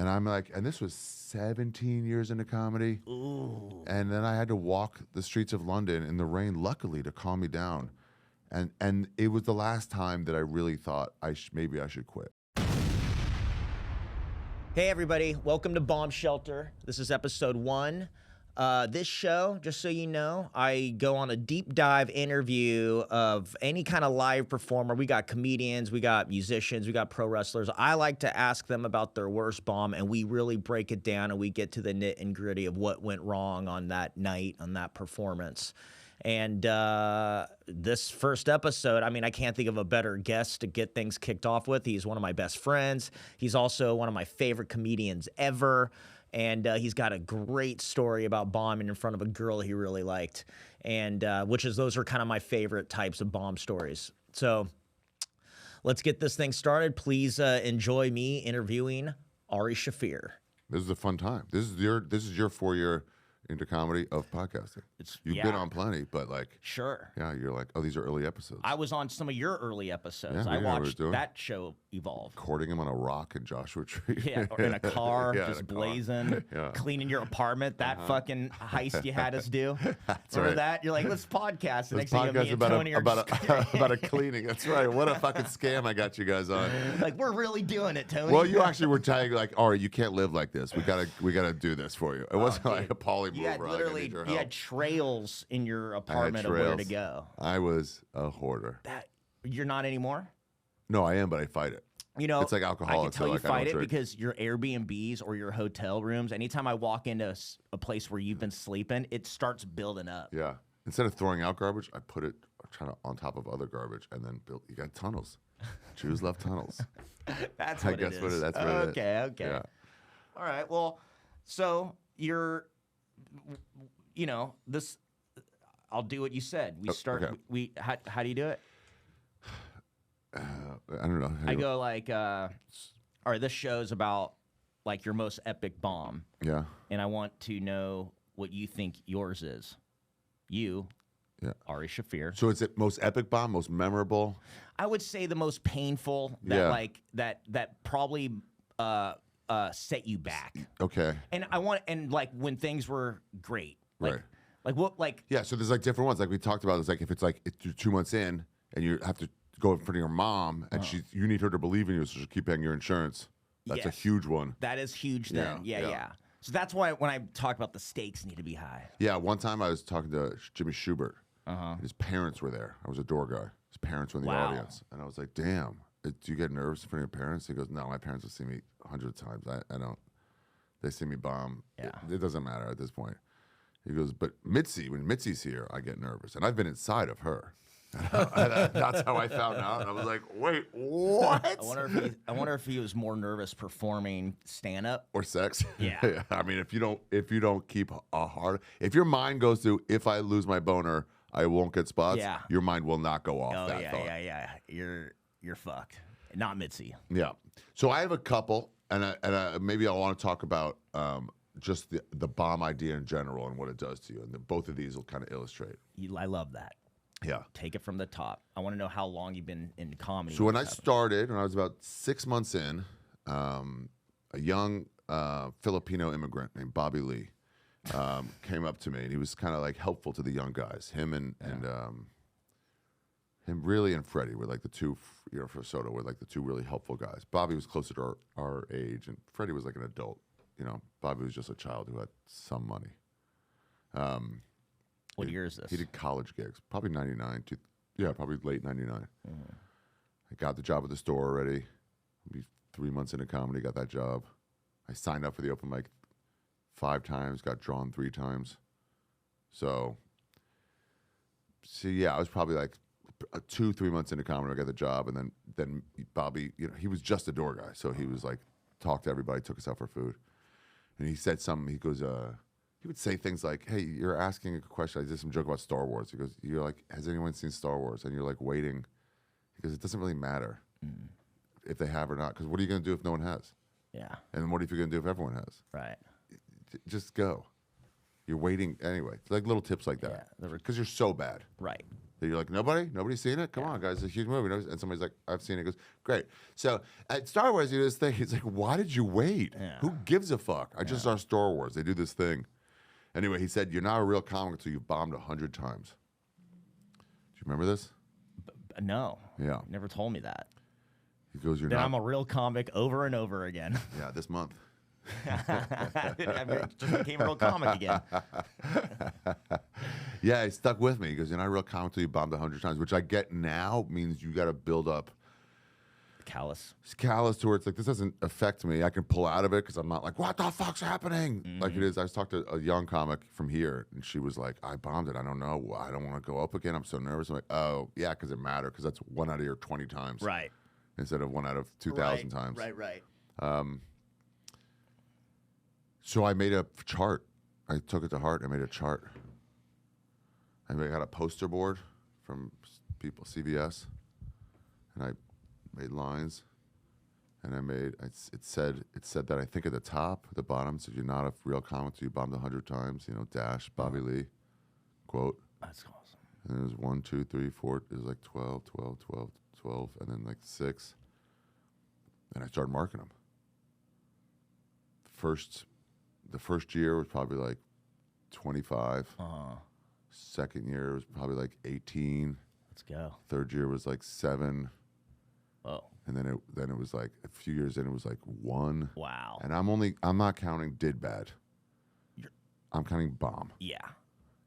And I'm like, and this was 17 years into comedy. Ooh. And then I had to walk the streets of London in the rain, luckily, to calm me down. And it was the last time that I really thought maybe I should quit. Hey everybody, welcome to Bomb Shelter. This is episode 1. This show, just so you know, I go on a deep dive interview of any kind of live performer. We got comedians, we got musicians, we got pro wrestlers. I like to ask them about their worst bomb, and we really break it down and we get to the nit and gritty of what went wrong on that night, on that performance. And this first episode, I mean, I can't think of a better guest to get things kicked off with. He's one of my best friends. He's also one of my favorite comedians ever. And he's got a great story about bombing in front of a girl he really liked. And those are kind of my favorite types of bomb stories. So let's get this thing started. Please enjoy me interviewing Ari Shaffir. This is a fun time. This is your 4-year into comedy of podcasting. You've been on plenty, but like, sure, yeah, you're like, oh, these are early episodes. I was on some of your early episodes. Yeah, I watched that show evolve. Courting him on a rock in Joshua Tree. Yeah, or in a car, yeah, just in a blazing, car. Cleaning your apartment. That fucking heist you had us do. Remember right. that? You're like, let's podcast. The Let's next thing podcast me and Tony are about a cleaning. That's right. What a fucking scam I got you guys on. Like, we're really doing it, Tony. Well, you actually were telling like, all right, you can't live like this. We gotta do this for you. It wasn't like a poly move. You had literally, you had trails in your apartment of where to go. I was a hoarder. That you're not anymore? No, I am, but I fight it. You know, it's like alcohol. I can tell you fight it because your Airbnbs or your hotel rooms, anytime I walk into a place where you've been sleeping, it starts building up. Yeah. Instead of throwing out garbage, I put it on top of other garbage and then build. You got tunnels. Jews love tunnels. That's what it is. That's what it is. Okay. Yeah. All right. Well, so you're, this. I'll do what you said. We start. Okay. How do you do it? I don't know. I go like, all right, this show's about like your most epic bomb. Yeah. And I want to know what you think yours is. You, yeah. Ari Shaffir. So it's the most epic bomb, most memorable? I would say the most painful that probably set you back. Okay. And like when things were great. Like, right. Like what like yeah, so there's like different ones. Like we talked about, it's like if it's like you're 2 months in and you have to go in front of your mom and you need her to believe in you, so she'll keep paying your insurance. That's a huge one. That is huge then. Yeah. So that's why when I talk about the stakes need to be high. Yeah, one time I was talking to Jimmy Schubert. His parents were there. I was a door guy. His parents were in the audience. And I was like, damn, do you get nervous in front of your parents? He goes, no, my parents will see me 100 times. I don't. They see me bomb. Yeah. It doesn't matter at this point. He goes, but Mitzi, when Mitzi's here, I get nervous. And I've been inside of her. That's how I found out. And I was like, wait, what? I wonder if he was more nervous performing stand-up or sex. Yeah. I mean, if you don't keep a hard, if your mind goes to, if I lose my boner, I won't get spots. Yeah. Your mind will not go off that thought. Yeah. You're fucked. Not Mitzi. Yeah. So I have a couple, and maybe I want to talk about just the bomb idea in general and what it does to you, and both of these will kind of illustrate. I love that. Yeah. Take it from the top. I want to know how long you've been in comedy. So when I started, when I was about 6 months in, a young Filipino immigrant named Bobby Lee came up to me, and he was kind of like helpful to the young guys. Him and really and Freddie were like the two, for Soto were like the two really helpful guys. Bobby was closer to our age, and Freddie was like an adult. Bobby was just a child who had some money. What year is this? He did college gigs, probably 99. Probably late 99. I got the job at the store already. Maybe 3 months into comedy, got that job. I signed up for the open mic 5 times, got drawn 3 times. So yeah, I was probably like 2-3 months into comedy. I got the job, and then Bobby, he was just a door guy, so he was like, talked to everybody, took us out for food, and he said something. He goes, he would say things like, "Hey, you're asking a question." I did some joke about Star Wars. He goes, "You're like, has anyone seen Star Wars?" And you're like waiting. He goes, "It doesn't really matter if they have or not, because what are you going to do if no one has? Yeah. And what if you're going to do if everyone has? Right. Just go. You're waiting anyway. Like little tips like that, because you're so bad. Right. That you're like, nobody's seen it? Come on, guys, it's a huge movie. And somebody's like, I've seen it. He goes, great. So at Star Wars, you do this thing. It's like, why did you wait? Yeah. Who gives a fuck? I just saw Star Wars. They do this thing. Anyway, he said, you're not a real comic until you've bombed 100 times. Do you remember this? No. Yeah. Never told me that. He goes, you're Then not. I'm a real comic over and over again. Yeah, this month. I just became a real comic again. Yeah, he stuck with me. He goes, you're not a real comic until you bombed 100 times, which I get now means you got to build up. Callous. It's callous to where it's like, this doesn't affect me. I can pull out of it because I'm not like, what the fuck's happening? Like it is. I was talking to a young comic from here, and she was like, I bombed it. I don't know. I don't want to go up again. I'm so nervous. I'm like, oh, yeah, because it mattered, because that's 1 out of your 20 times. Right. Instead of 1 out of 2,000 times. Right. So I made a chart. I took it to heart. I made a chart. I got a poster board from people, CVS, and I made lines. And I made it said that I think at the top, the bottom said, "You're not a real comic till you bombed 100 times." You know, dash Bobby Lee, quote. That's awesome. And it was 1, 2, 3, 4. It was like 12, 12, 12, 12, and then like 6. And I started marking them. The first year was probably like 25. Second year was probably like 18. Let's go. Third year was like 7. Whoa. And then it was like a few years in, it was like 1. Wow. And I'm not counting did bad. I'm counting bomb. Yeah.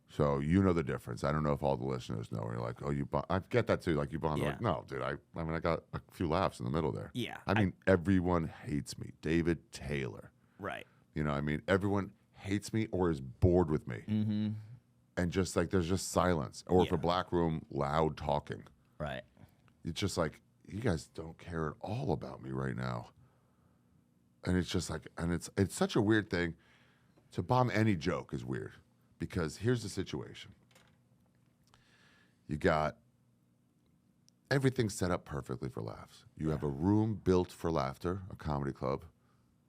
So you know the difference. I don't know if all the listeners know. You're like, oh, you bomb. I get that too. Like you bombed. Yeah. Like, no, dude. I mean, I got a few laughs in the middle there. Yeah. I mean, everyone hates me. David Taylor. Right. You know, I mean, everyone hates me or is bored with me. Mm-hmm. And just like, there's just silence. Or if Yeah. a black room, loud talking. Right. It's just like, you guys don't care at all about me right now. And it's just like, and it's such a weird thing. To bomb any joke is weird. Because here's the situation. You got everything set up perfectly for laughs. You have a room built for laughter, a comedy club.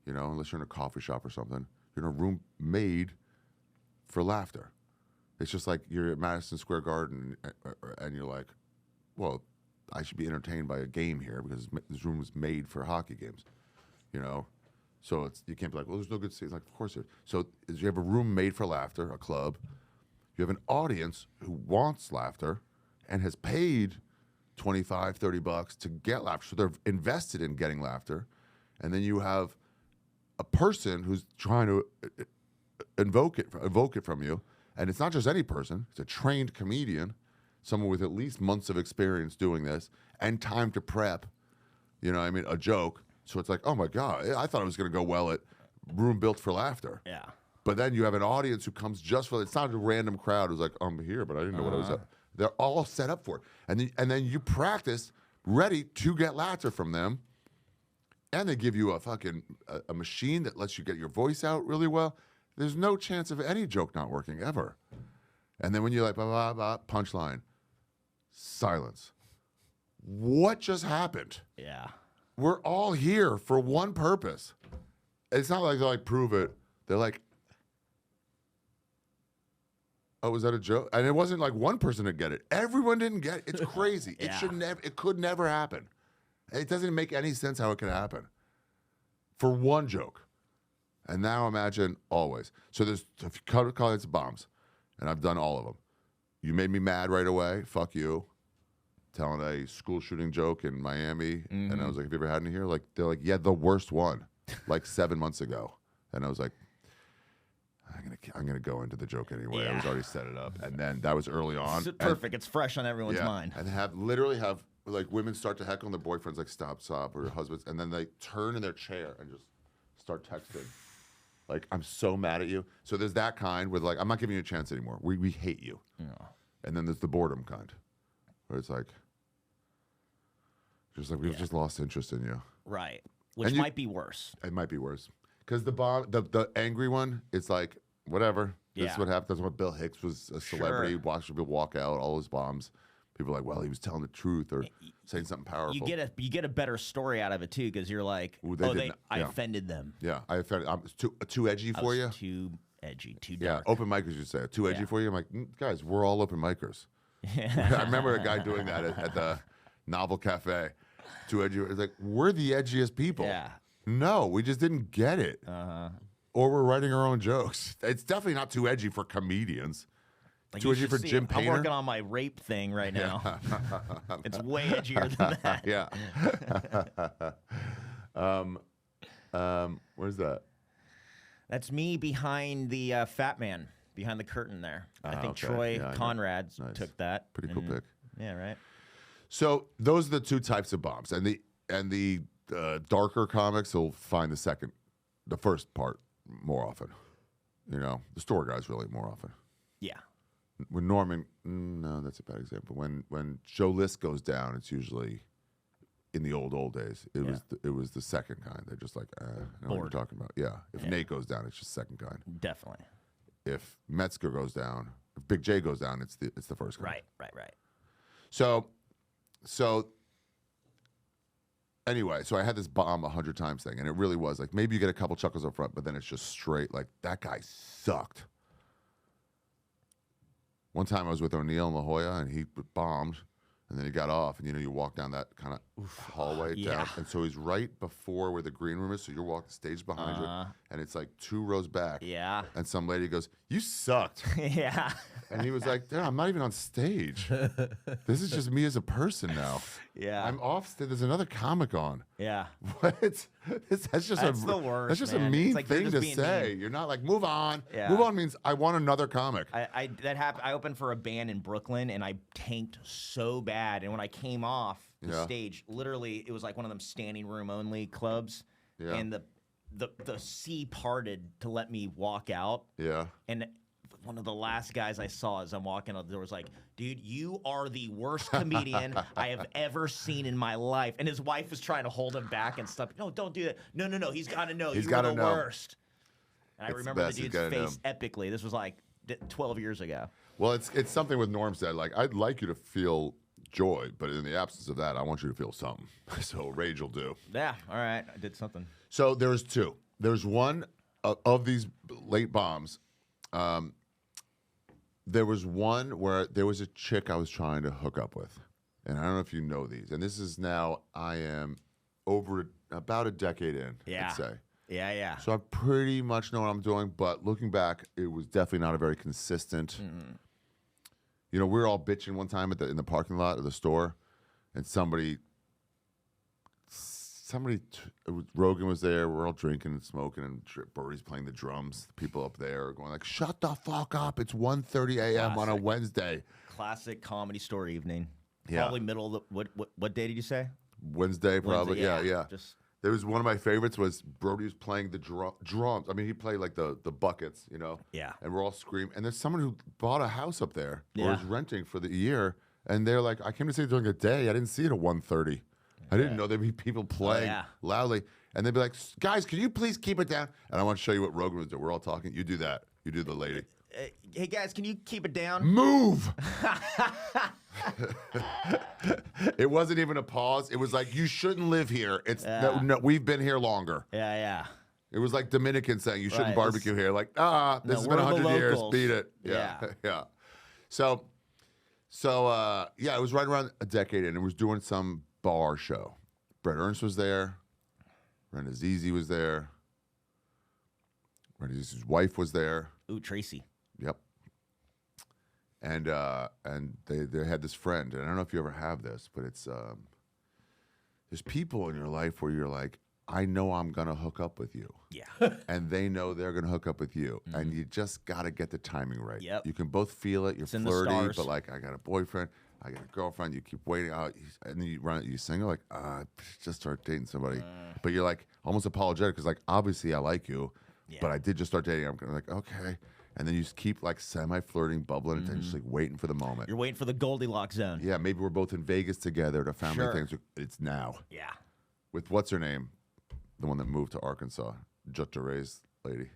You know, unless you're in a coffee shop or something. You're in a room made for laughter. It's just like you're at Madison Square Garden and you're like, well, I should be entertained by a game here because this room was made for hockey games, you know? So you can't be like, well, there's no good seats. Like, of course there is. So you have a room made for laughter, a club. You have an audience who wants laughter and has paid $25, $30 to get laughter. So they're invested in getting laughter. And then you have a person who's trying to evoke it from you. And it's not just any person. It's a trained comedian, someone with at least months of experience doing this and time to prep, you know what I mean, a joke. So it's like, oh my God, I thought it was going to go well at Room Built for Laughter. Yeah. But then you have an audience who comes just for, it's not a random crowd who's like, I'm here, but I didn't know what I was at. They're all set up for it. And then you practice ready to get laughter from them. And they give you a fucking a machine that lets you get your voice out really well. There's no chance of any joke not working ever. And then when you're like, blah, blah, blah, punchline, silence. What just happened? Yeah. We're all here for one purpose. It's not like they're like, prove it. They're like, oh, was that a joke? And it wasn't like one person didn't get it. Everyone didn't get it. It's crazy. Yeah. It could never happen. It doesn't make any sense how it could happen. For one joke. And now imagine always. So there's kinds of bombs. And I've done all of them. You made me mad right away. Fuck you. Telling a school shooting joke in Miami. And I was like, have you ever had any here? Like, they're like, yeah, the worst one. Like 7 months ago. And I was like, I'm gonna go into the joke anyway. I was already set it up. And then that was early on. It's perfect. It's fresh on everyone's mind. And literally have like women start to heckle and their boyfriends like stop, or husbands, and then they turn in their chair and just start texting. Like, I'm so mad at you. So there's that kind where like, I'm not giving you a chance anymore. We hate you. Yeah. And then there's the boredom kind. Where it's like, just like we've just lost interest in you. Right. Which might be worse. It might be worse. Because the angry one, it's like, whatever. This is what happened. That's what Bill Hicks was a celebrity. Watching people walk out, all his bombs. People are like, well, he was telling the truth or saying something powerful. You get a better story out of it too, because you're like, I offended them. Yeah, I offended. I'm too edgy for you. Too edgy, too dark. Yeah, open micers, you say. Too edgy for you. I'm like, guys, we're all open micers. I remember a guy doing that at the Novel Cafe. Too edgy. It's like, we're the edgiest people. Yeah. No, we just didn't get it. Or we're writing our own jokes. It's definitely not too edgy for comedians. Like, Too edgy for Jim I'm Painter. working on my rape thing right now. It's way edgier than that. Yeah. Where's that? That's me behind the Fat Man, behind the curtain there. I think okay. Troy Yeah, I know. Conrad Nice. took that. Pretty cool pick. Yeah, right. So those are the two types of bombs, and the darker comics will find the first part more often. You know, the store guys really more often. Yeah. When Norman, no, that's a bad example. When Joe List goes down, it's usually in the old days. It was the second kind. They're just like, I know what you're talking about. Yeah. If Nate goes down, it's just second kind. Definitely. If Metzger goes down, if Big J goes down, it's the first kind. Right. So anyway, so I had this bomb 100 times thing, and it really was like, maybe you get a couple chuckles up front, but then it's just straight like, that guy sucked. One time I was with O'Neill in La Jolla, and he bombed, and then he got off, and you walk down that kind of hallway down, and so he's right before where the green room is, so you're walking stage behind you, and it's like 2 rows back. Yeah. And some lady goes, "You sucked." Yeah. And he was like, "Dude, I'm not even on stage. This is just me as a person now. Yeah. I'm off stage. There's another comic on." Yeah. What? That's just the worst, That's just man. a It's mean like they're thing just to being say. mean. You're not like, move on. Yeah. Move on means I want another comic. That happened. I opened for a band in Brooklyn, and I tanked so bad. And when I came off the stage, literally, it was like one of them standing room only clubs, and the sea parted to let me walk out. Yeah. And one of the last guys I saw as I'm walking out the door was like, "Dude, you are the worst comedian I have ever seen in my life." And his wife was trying to hold him back and stuff. "No, don't do that. No. He's got to know. He's You're gotta the know. worst." And I It's the remember the best. He's dude's gotta know. face epically. This was like 12 years ago. Well, it's something with Norm said. Like, I'd like you to feel joy, but in the absence of that, I want you to feel something. So rage will do. Yeah, all right. I did something. So there's two. There's one of these late bombs. There was one where there was a chick I was trying to hook up with. And I don't know if you know these. And this is now, I am over about a decade in, I'd say. Yeah. So I pretty much know what I'm doing. But looking back, it was definitely not a very consistent. You know, we were all bitching one time in the parking lot of the store. And Rogan was there. We're all drinking and smoking, and Birdie's playing the drums. The people up there are going like, "Shut the fuck up! It's 1:30 a.m. on a Wednesday." Classic comedy store evening. Yeah. Probably middle of the, what day did you say? Wednesday, probably. Wednesday, Yeah. Just There was one of my favorites was Brody was playing the drums. I mean, he played like the buckets, you know. Yeah. And we're all screaming. And there's someone who bought a house up there or Yeah. is renting for the year, and they're like, "I came to see it during the day. I didn't see it at 1:30. I didn't know there'd be people playing loudly." And they'd be like, "Guys, can you please keep it down?" And I want to show you what Rogan was doing. We're all talking. You do that. You do the lady. Hey guys, can you keep it down? Move. It wasn't even a pause. It was like, "You shouldn't live here. It's no, we've been here longer." Yeah. It was like Dominicans saying, "You shouldn't Right, barbecue here." Like, this has been we're the 100 years. locals. Beat it. Yeah. Yeah. So, it was right around a decade in. It was doing some bar show. Brett Ernst was there. Brenda Zizi was there. Brenda Zizi's wife was there. Ooh, Tracy. Yep. And they had this friend, and I don't know if you ever have this, but it's there's people in your life where you're like, "I know I'm gonna hook up with you." Yeah. And they know they're gonna hook up with you, and you just gotta get the timing right. Yep. You can both feel it. You're in the flirty, stars. but like, I got a boyfriend, I got a girlfriend. You keep waiting out, and then you single, like, just start dating somebody, but you're like almost apologetic because like, obviously I like you, but I did just start dating. I'm gonna like, okay. And then you just keep like semi-flirting, bubbling, and just like waiting for the moment. You're waiting for the Goldilocks zone. Yeah, maybe we're both in Vegas together at a family Sure. thing. It's now. Yeah. With what's her name? The one that moved to Arkansas, Jutteray's lady.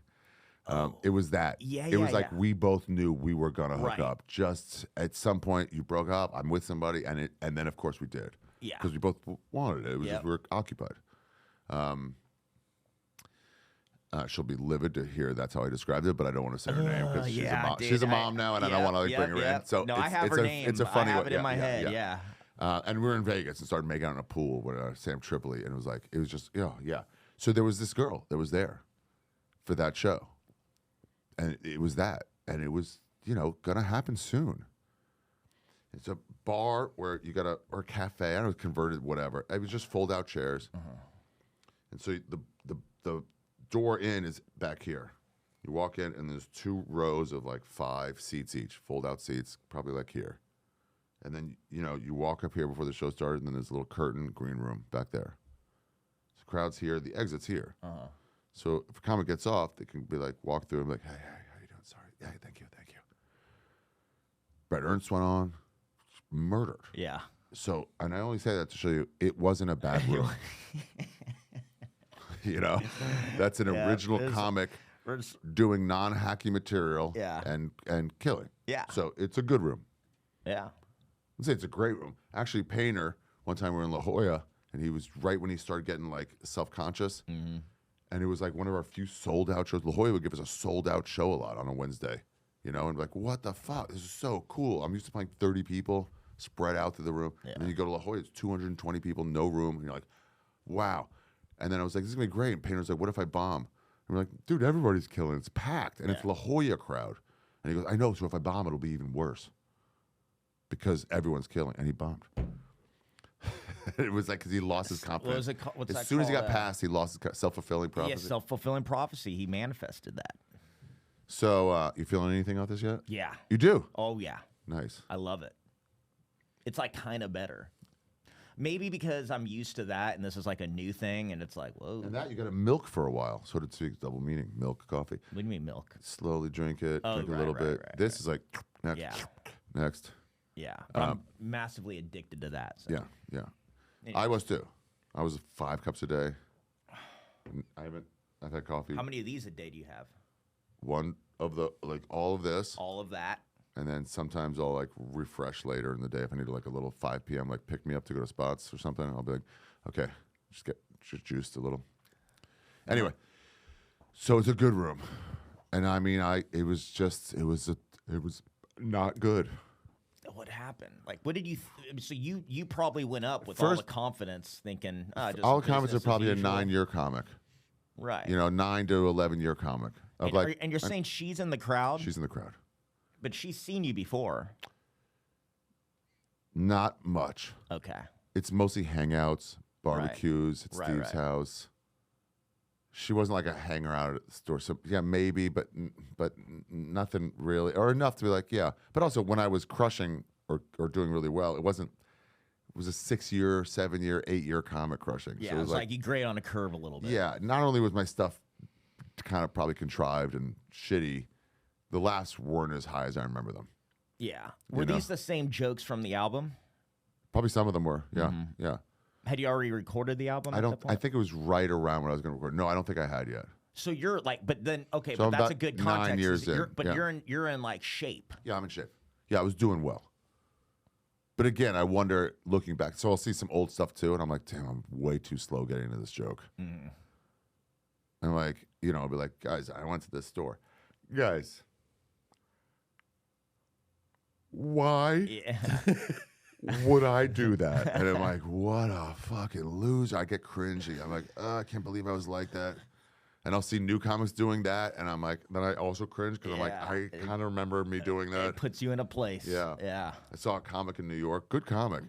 It was that. It was like we both knew we were gonna hook up. Just at some point, you broke up. I'm with somebody, and then of course we did. Yeah. Because we both wanted it. It was just we were occupied. She'll be livid to hear that's how I described it, but I don't want to say her name because yeah, she's a mom now, and I don't want to like bring her in. So no, it's, I have it's her a, name. It's a funny I have one. it in my head. Yeah. And we were in Vegas and started making out in a pool with Sam Tripoli, and it was just yeah. So there was this girl that was there for that show, and it was and it was gonna happen soon. It's a bar where you got or cafe. I don't know, converted, whatever. It was just fold out chairs, and so the door in is back here. You walk in, and there's 2 rows of like 5 seats each, fold out seats, probably like here. And then, you walk up here before the show started, and then there's a little curtain, green room back there. So crowd's here, the exit's here. So if a comic gets off, they can be like, walk through and be like, hey, how you doing? Sorry. Yeah, thank you. Brett Ernst went on, murdered. Yeah. So, and I only say that to show you, it wasn't a bad room. That's an original comic doing non-hacky material and killing. Yeah. So it's a good room. Yeah. I'd say it's a great room. Actually, Painter, one time we were in La Jolla, and he was right when he started getting like self-conscious. And it was like one of our few sold out shows. La Jolla would give us a sold out show a lot on a Wednesday, and like, what the fuck? This is so cool. I'm used to playing 30 people spread out through the room. And then you go to La Jolla, it's 220 people, no room. And you're like, wow. And then I was like, this is going to be great. And Painter's like, what if I bomb? And we're like, dude, everybody's killing. It's packed. And it's La Jolla crowd. And he goes, I know. So if I bomb, it'll be even worse. Because everyone's killing. And he bombed. It was like because he lost his confidence. As soon as he got past, he lost his self-fulfilling prophecy. Yeah, self-fulfilling prophecy. He manifested that. So you feeling anything out this yet? Yeah. You do? Oh, yeah. Nice. I love it. It's like kind of better. Maybe because I'm used to that and this is like a new thing and it's like, whoa. And that you got to milk for a while. So to speak, double meaning. Milk coffee. What do you mean milk? Slowly drink it. Drink a little bit. This is like next. Yeah. Next. Yeah. But I'm massively addicted to that. So. Yeah. Anyway. I was too. I was 5 cups a day. I've had coffee. How many of these a day do you have? One of the, like all of this. All of that. And then sometimes I'll like refresh later in the day if I need like a little 5 p.m. like pick me up to go to Spots or something. I'll be like, okay, just juiced a little. Anyway, so it's a good room, and I mean, it was not good. What happened? Like, what did you? So you probably went up with all the confidence, thinking all the comics are probably a 9-year comic, right? 9 to 11-year comic. And you're saying she's in the crowd? She's in the crowd. But she's seen you before. Not much. Okay. It's mostly hangouts, barbecues, at Steve's house. She wasn't like a hanger out at the store. So yeah, maybe, but nothing really, or enough to be like, yeah. But also when I was crushing or doing really well, it was a 6-year, 7-year, 8-year comic crushing. Yeah, so it was like you grade on a curve a little bit. Yeah, not only was my stuff kind of probably contrived and shitty, the laughs weren't as high as I remember them. Yeah. Were these the same jokes from the album? Probably some of them were. Yeah, yeah. Had you already recorded the album? I think it was right around when I was going to record. No, I don't think I had yet. So you're like, but then okay, so but that's a good context. 9 years in. You're in like shape. Yeah, I'm in shape. Yeah, I was doing well. But again, I wonder looking back. So I'll see some old stuff too, and I'm like, damn, I'm way too slow getting into this joke. And I'm like, I'll be like, guys, I went to this store, guys. Why would I do that? And I'm like, what a fucking loser. I get cringy. I'm like, I can't believe I was like that. And I'll see new comics doing that, and I'm like, then I also cringe because I'm like, I kind of remember me doing that. It puts you in a place. Yeah. Yeah. I saw a comic in New York, good comic,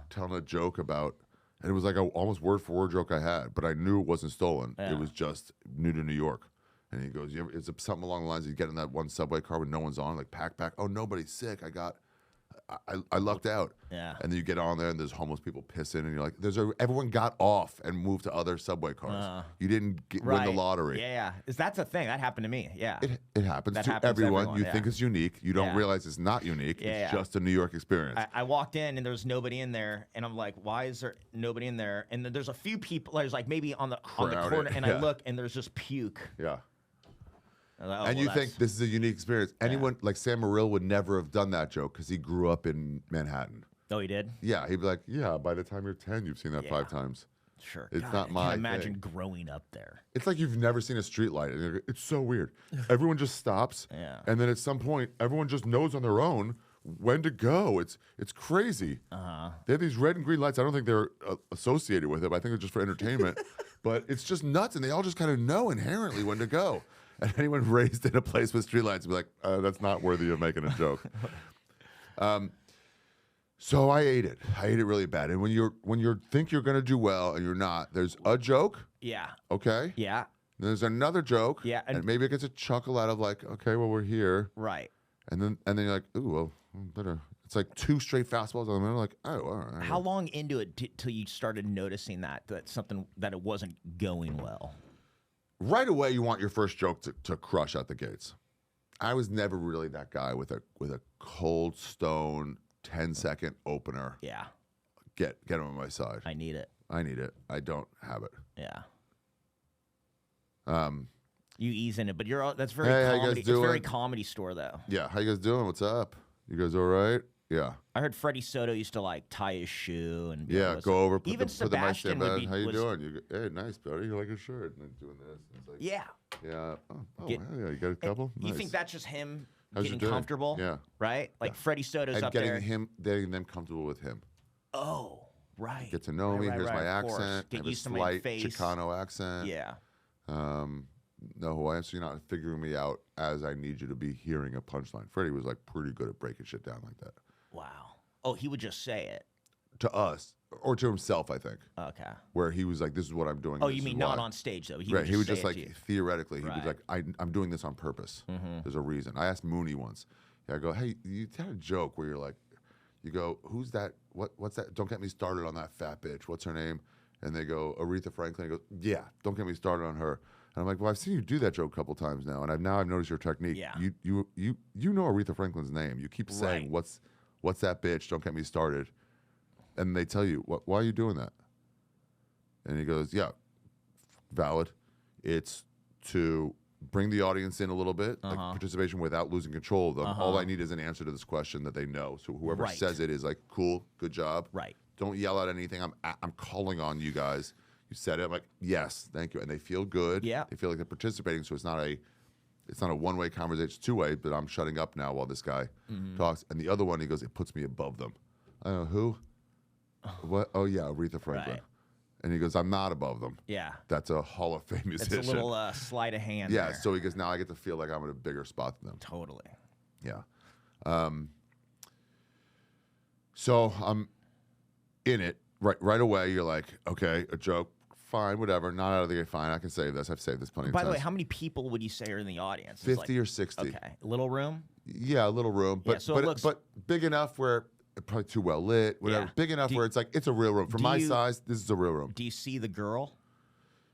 telling a joke about, and it was like a almost word for word joke I had, but I knew it wasn't stolen. Yeah. It was just new to New York. And he goes, it's something along the lines of you get in that one subway car when no one's on, like pack. Oh, nobody's sick. I lucked out. Yeah. And then you get on there and there's homeless people pissing and you're like, everyone got off and moved to other subway cars. You didn't win the lottery. Yeah. That's a thing. That happened to me. Yeah. It happens to everyone. You think it's unique. You don't realize it's not unique. It's just a New York experience. I walked in and there's nobody in there and I'm like, why is there nobody in there? And then there's a few people, there's like maybe on the corner and I look and there's just puke. Yeah. Like, and you think this is a unique experience. Anyone like Sam Morrill would never have done that joke because he grew up in Manhattan. Oh, he did? Yeah, he'd be like, yeah, by the time you're 10, you've seen that 5 times. Sure. It's God, not I my can't imagine thing. growing up there. It's like you've never seen a street light. It's so weird. Everyone just stops, Yeah. and then at some point, everyone just knows on their own when to go. It's crazy. They have these red and green lights. I don't think they're associated with it, but I think they're just for entertainment. But it's just nuts, and they all just kind of know inherently when to go. And anyone raised in a place with streetlights would be like, that's not worthy of making a joke. So I ate it. I ate it really bad. And when you think you're gonna do well and you're not, there's a joke. Yeah. Okay. Yeah. There's another joke. Yeah, And maybe it gets a chuckle out of like, okay, well we're here. Right. And then you're like, ooh, well, better. It's like 2 straight fastballs on the middle. Like, oh, all right. How long into it till you started noticing that it wasn't going well? Right away, you want your first joke to crush out the gates. I was never really that guy with a cold stone 10-second opener. Yeah. Get him on my side. I need it. I don't have it. Yeah. You ease in it, but that's very Hey, how you comedy. guys It's very doing? comedy store though. Yeah, how you guys doing? What's up? You guys all right? Yeah. I heard Freddie Soto used to like tie his shoe and be Yeah, like, go over. Even put the mic Sebastian down, would man. be. How you was- doing? You go, hey, nice, buddy. You like your shirt? And then doing this. And it's like, Yeah. yeah. Oh, Get- hell yeah. You got a couple? You Nice. think that's just him How's your getting day? comfortable? Yeah. Right? Like Freddie Soto's And up getting there. getting them comfortable with him. Oh, right. Get to know Right, me. right, Here's right, my of course. accent. I Get have a used to my slight face. Chicano accent. Yeah. Know who I am, so you're not figuring me out as I need you to be hearing a punchline. Freddie was like pretty good at breaking shit down like that. Wow. Oh, he would just say it. To us, or to himself, I think. Okay. Where he was like, this is what I'm doing. Oh, this you is mean why. not on stage though? Right, he would just like, say it to you. theoretically, he was Right. like, I'm doing this on purpose. There's a reason. I asked Mooney once. I go, hey, you had a joke where you're like, you go, who's that? What's that? Don't get me started on that fat bitch. What's her name? And they go, Aretha Franklin. I go, yeah, don't get me started on her. And I'm like, well, I've seen you do that joke a couple times now, and I've noticed your technique. Yeah. You know Aretha Franklin's name. You keep saying, Right. what's that bitch? Don't get me started. And they tell you, why are you doing that? And he goes, yeah, valid. It's to bring the audience in a little bit, like participation without losing control of them. All I need is an answer to this question that they know. So whoever Right. says it is like, cool, good job. Right. Don't yell out anything. I'm calling on you guys. You said it. I'm like, yes, thank you. And they feel good. Yeah. They feel like they're participating. So it's not a one-way conversation. It's two-way, but I'm shutting up now while this guy talks. And the other one, he goes, it puts me above them. I go, who? What? Oh, yeah, Aretha Franklin. Right. And he goes, I'm not above them. Yeah. That's a Hall of Fame musician. It's a little sleight of hand. Yeah, there. so he goes, now I get to feel like I'm in a bigger spot than them. Totally. Yeah. So I'm in it right away. You're like, okay, a joke, fine, whatever. Not out of the gate, fine. I can save this. I've saved this plenty of By times. the way, how many people would you say are in the audience? It's 50 like- or 60. Okay. Little room? Yeah, a little room, but Yeah, so it looks- but big enough where probably too well lit, whatever. Yeah. Big enough where it's like it's a real room. For do my you- size, this is a real room. Do you see the girl?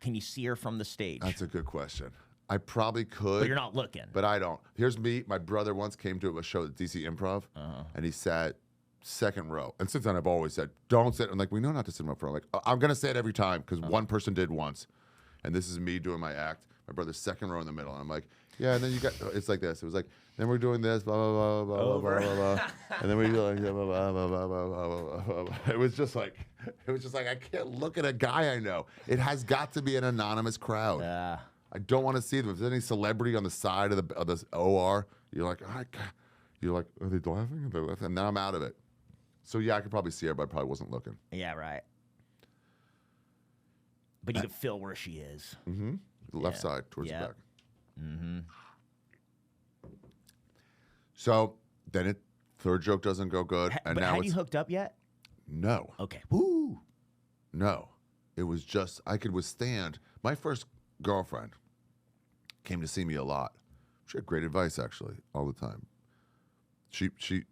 Can you see her from the stage? That's a good question. I probably could. But you're not looking. But I don't. Here's me. My brother once came to a show at DC Improv, and he sat second row. And since then, I've always said, don't sit. I'm like, we know not to sit up front. I'm like, I'm going to say it every time because one person did once. And this is me doing my act. My brother's second row in the middle. And I'm like, yeah, and then you got, it's like this. It was like, then we're doing this, blah, blah, blah, blah, blah, blah, blah, blah. And then we do like, blah, blah, blah, blah, blah, blah, blah, blah. It was just like, I can't look at a guy I know. It has got to be an anonymous crowd. Yeah. I don't want to see them. If there's any celebrity on the side of this OR, you're like, are they laughing? Are they laughing? And now I'm out of it. So yeah, I could probably see her, but I probably wasn't looking. Yeah, right. But you can feel where she is. Mm-hmm. The left Yeah. side towards Yeah. the back. Mm-hmm. So then third joke doesn't go good, and But now had it's you hooked up yet? no. Okay. Woo. No, it was just I could withstand. My first girlfriend came to see me a lot. She had great advice, actually, all the time.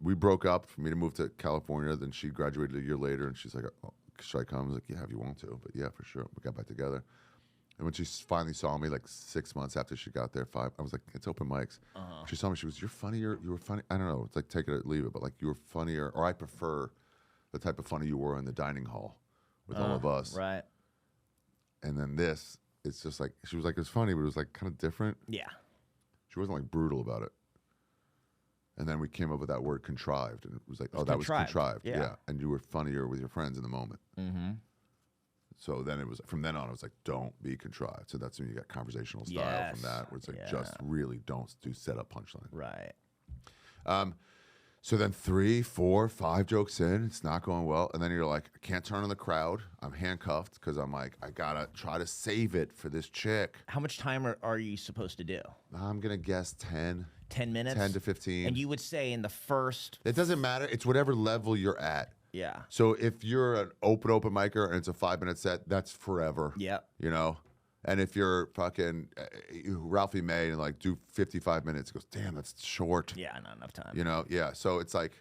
We broke up for me to move to California. Then she graduated a year later, and she's like, oh, "Should I come?" I was like, "Yeah, if you want to." But yeah, for sure. We got back together. And when she finally saw me, like 6 months after she got there, I was like, "It's open mics." She saw me. She was, "You're funnier. You were funny." I don't know. It's like take it or leave it, but like you were funnier, or I prefer the type of funny you were in the dining hall with all of us. Right. And then this, it's just like she was like, "It's funny," but it was like kind of different. Yeah. She wasn't like brutal about it. And then we came up with that word "contrived," and it was like, "Oh, that was contrived. contrived." Yeah. And you were funnier with your friends in the moment. Mm-hmm. So then it was from then on. It was like, don't be contrived. So that's when you got conversational style from that, where it's like just really don't do setup punchline. Right. So then 3, 4, 5 jokes in, it's not going well, and then you're like, I can't turn on the crowd. I'm handcuffed because I'm like, I gotta try to save it for this chick. How much time are you supposed to do? I'm gonna guess 10. 10 minutes? 10 to 15. And you would say in the first... It doesn't matter. It's whatever level you're at. Yeah. So if you're an open micer and it's a 5-minute set, that's forever. Yep. You know? And if you're fucking Ralphie May and like do 55 minutes, it goes, damn, that's short. Yeah, not enough time. You know? Yeah. So it's like,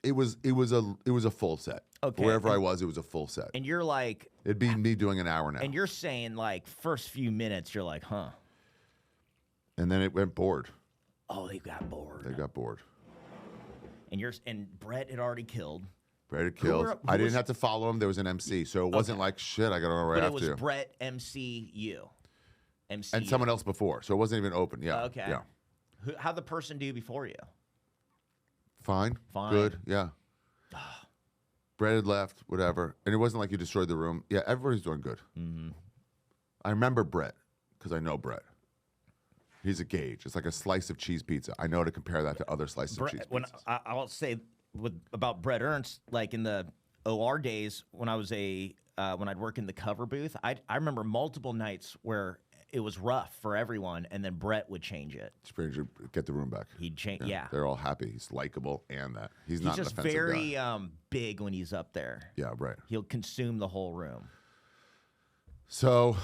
it was a full set. Okay. Wherever I was, it was a full set. And you're like... It'd be me doing an hour now. And you're saying like first few minutes, you're like, huh. And then it went bored. Oh, they got bored. They got bored. And Brett had already killed. Brett had killed. who I didn't was- have to follow him. There was an MC. So it wasn't like, shit, I got to go right But it after was you. Brett, MC, you. MC. And someone else before. So it wasn't even open. Yeah. Okay. Yeah. How'd the person do before you? Fine. Fine. Good. Yeah. Brett had left, whatever. And it wasn't like you destroyed the room. Yeah, everybody's doing good. Mm-hmm. I remember Brett because I know Brett. He's a gauge. It's like a slice of cheese pizza. I know how to compare that to other slices of cheese When pizzas. I'll say about Brett Ernst, like in the OR days when I was when I'd work in the cover booth, I remember multiple nights where it was rough for everyone, and then Brett would change it. Stranger, get the room back. He'd change, yeah. They're all happy. He's likable and that. He's He's not an just offensive very guy. big when he's up there. Yeah, right. He'll consume the whole room. So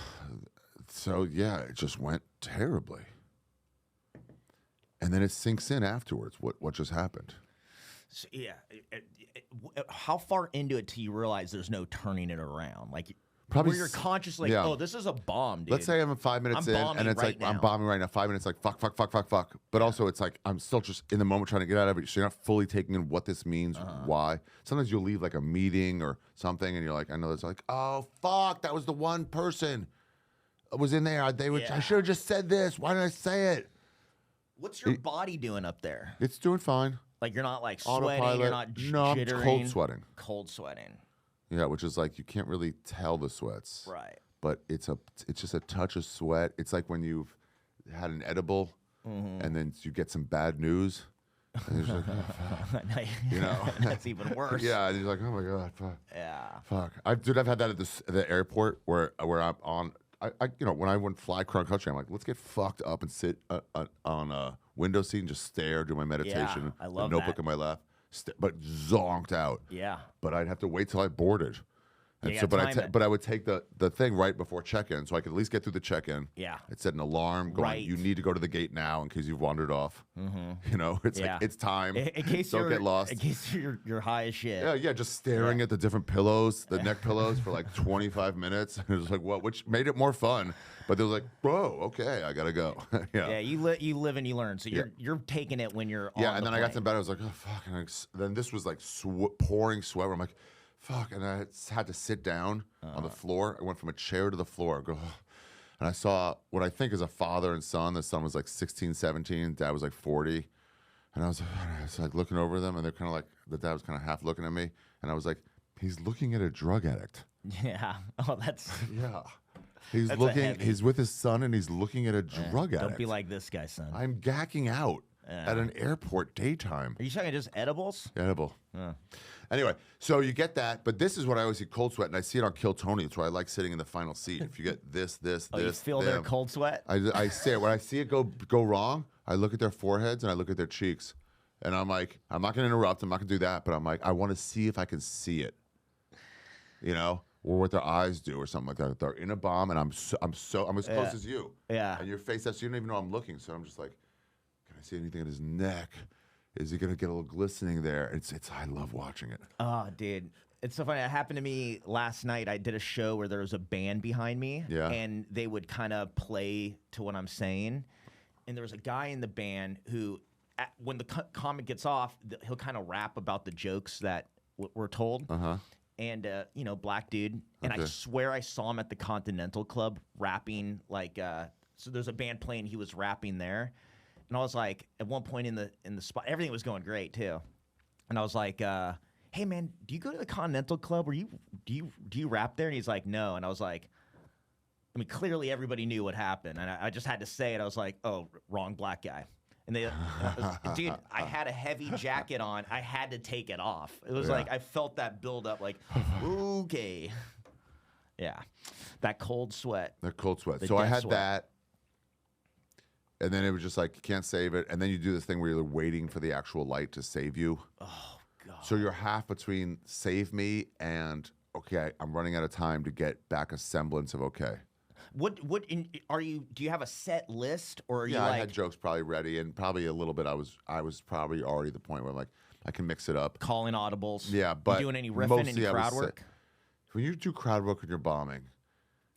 yeah, it just went terribly. And then it sinks in afterwards what just happened. So, yeah. How far into it till you realize there's no turning it around? Like, Probably where you're conscious, like, yeah. oh, this is a bomb, dude. Let's say I'm 5 minutes I'm in, bombing and it's right like I'm now. bombing right now. 5 minutes, like fuck. But also, it's like I'm still just in the moment trying to get out of it. So you're not fully taking in what this means, why. Sometimes you'll leave like a meeting or something, and you're like, I know it's like, oh fuck, that was the one person was in there. I should have just said this. Why didn't I say it? What's your body doing up there? It's doing fine. Like, you're not like sweating, Autopilot. you're not No, I'm jittering. cold sweating. Cold sweating. Yeah, which is like you can't really tell the sweats. Right. But it's just a touch of sweat. It's like when you've had an edible and then you get some bad news. And you're just like, oh, fuck. You know? That's even worse. Yeah, and you're like, oh my God, fuck. Yeah. Fuck. I've had that at the airport where I'm on. When I went fly cross country, I'm like, let's get fucked up and sit on a window seat and just stare, do my meditation. I love a notebook that. in my lap, but zonked out. Yeah. But I'd have to wait till I boarded. And You so, gotta time it. but I would take the thing right before check-in, so I could at least get through the check-in. Yeah. I'd set an alarm going, Right. you need to go to the gate now in case you've wandered off. You know, it's Yeah. like, it's time. In case Don't you're get lost. In case you're high as shit. Yeah, just staring at the different pillows, the neck pillows for like 25 minutes. And it was like, what? Which made it more fun. But they was like, bro, okay, I gotta go. Yeah, you live and you learn. So you're taking it when you're on And the then I got to plane. bed. I was like, oh fuck. And then this was like pouring sweat. Where I'm like, fuck. And I had to sit down on the floor. I went from a chair to the floor. I go, "Ugh." And I saw what I think is a father and son. The son was like 16, 17. Dad was like 40. And I was like looking over them, and they're kind of like, the dad was kind of half looking at me, and I was like, he's looking at a drug addict. Yeah. Oh, that's. Yeah. He's That's looking. He's with his son, and he's looking at a drug addict. Don't be like this guy, son. I'm gacking out at an airport daytime. Are you talking just edibles? Edible. Anyway, so you get that, but this is what I always see cold sweat, and I see it on Kill Tony. That's why I like sitting in the final seat. If you get this, Oh, you feel their cold sweat? I say it when I see it go wrong. I look at their foreheads and I look at their cheeks, and I'm like, I'm not gonna interrupt. I'm not gonna do that, but I'm like, I want to see if I can see it, you know, or what their eyes do, or something like that. They're in a bomb, and I'm as close as you. Yeah. And your face, so you don't even know I'm looking. So I'm just like, can I see anything in his neck? Is he gonna get a little glistening there? It's I love watching it. Oh, dude. It's so funny. It happened to me last night. I did a show where there was a band behind me. Yeah. And they would kind of play to what I'm saying. And there was a guy in the band who, when the comic gets off, he'll kind of rap about the jokes that were told. And, black dude. And I swear I saw him at the Continental Club rapping, like, so there's a band playing, he was rapping there. And I was like, at one point in the spot, everything was going great too. And I was like, "Hey man, do you go to the Continental Club? Do you rap there?" And he's like, "No." And I was like, I mean, clearly everybody knew what happened, and I just had to say it. I was like, "Oh, wrong black guy." And dude, I had a heavy jacket on. I had to take it off. It was like I felt that build up. Like, okay, yeah, that cold sweat. That cold sweat. The So I death had sweat. that, and then it was just like you can't save it, and then you do this thing where you're waiting for the actual light to save you. Oh god. So you're half between save me and okay, I'm running out of time to get back a semblance of okay. Are you? Do you have a set list, or are you Yeah, like I had jokes probably ready, and probably a little bit. I was probably already at the point where I'm like I can mix it up. calling audibles? Yeah, but you doing any riffing, mostly any I was crowd set. work? When you do crowd work when you're bombing,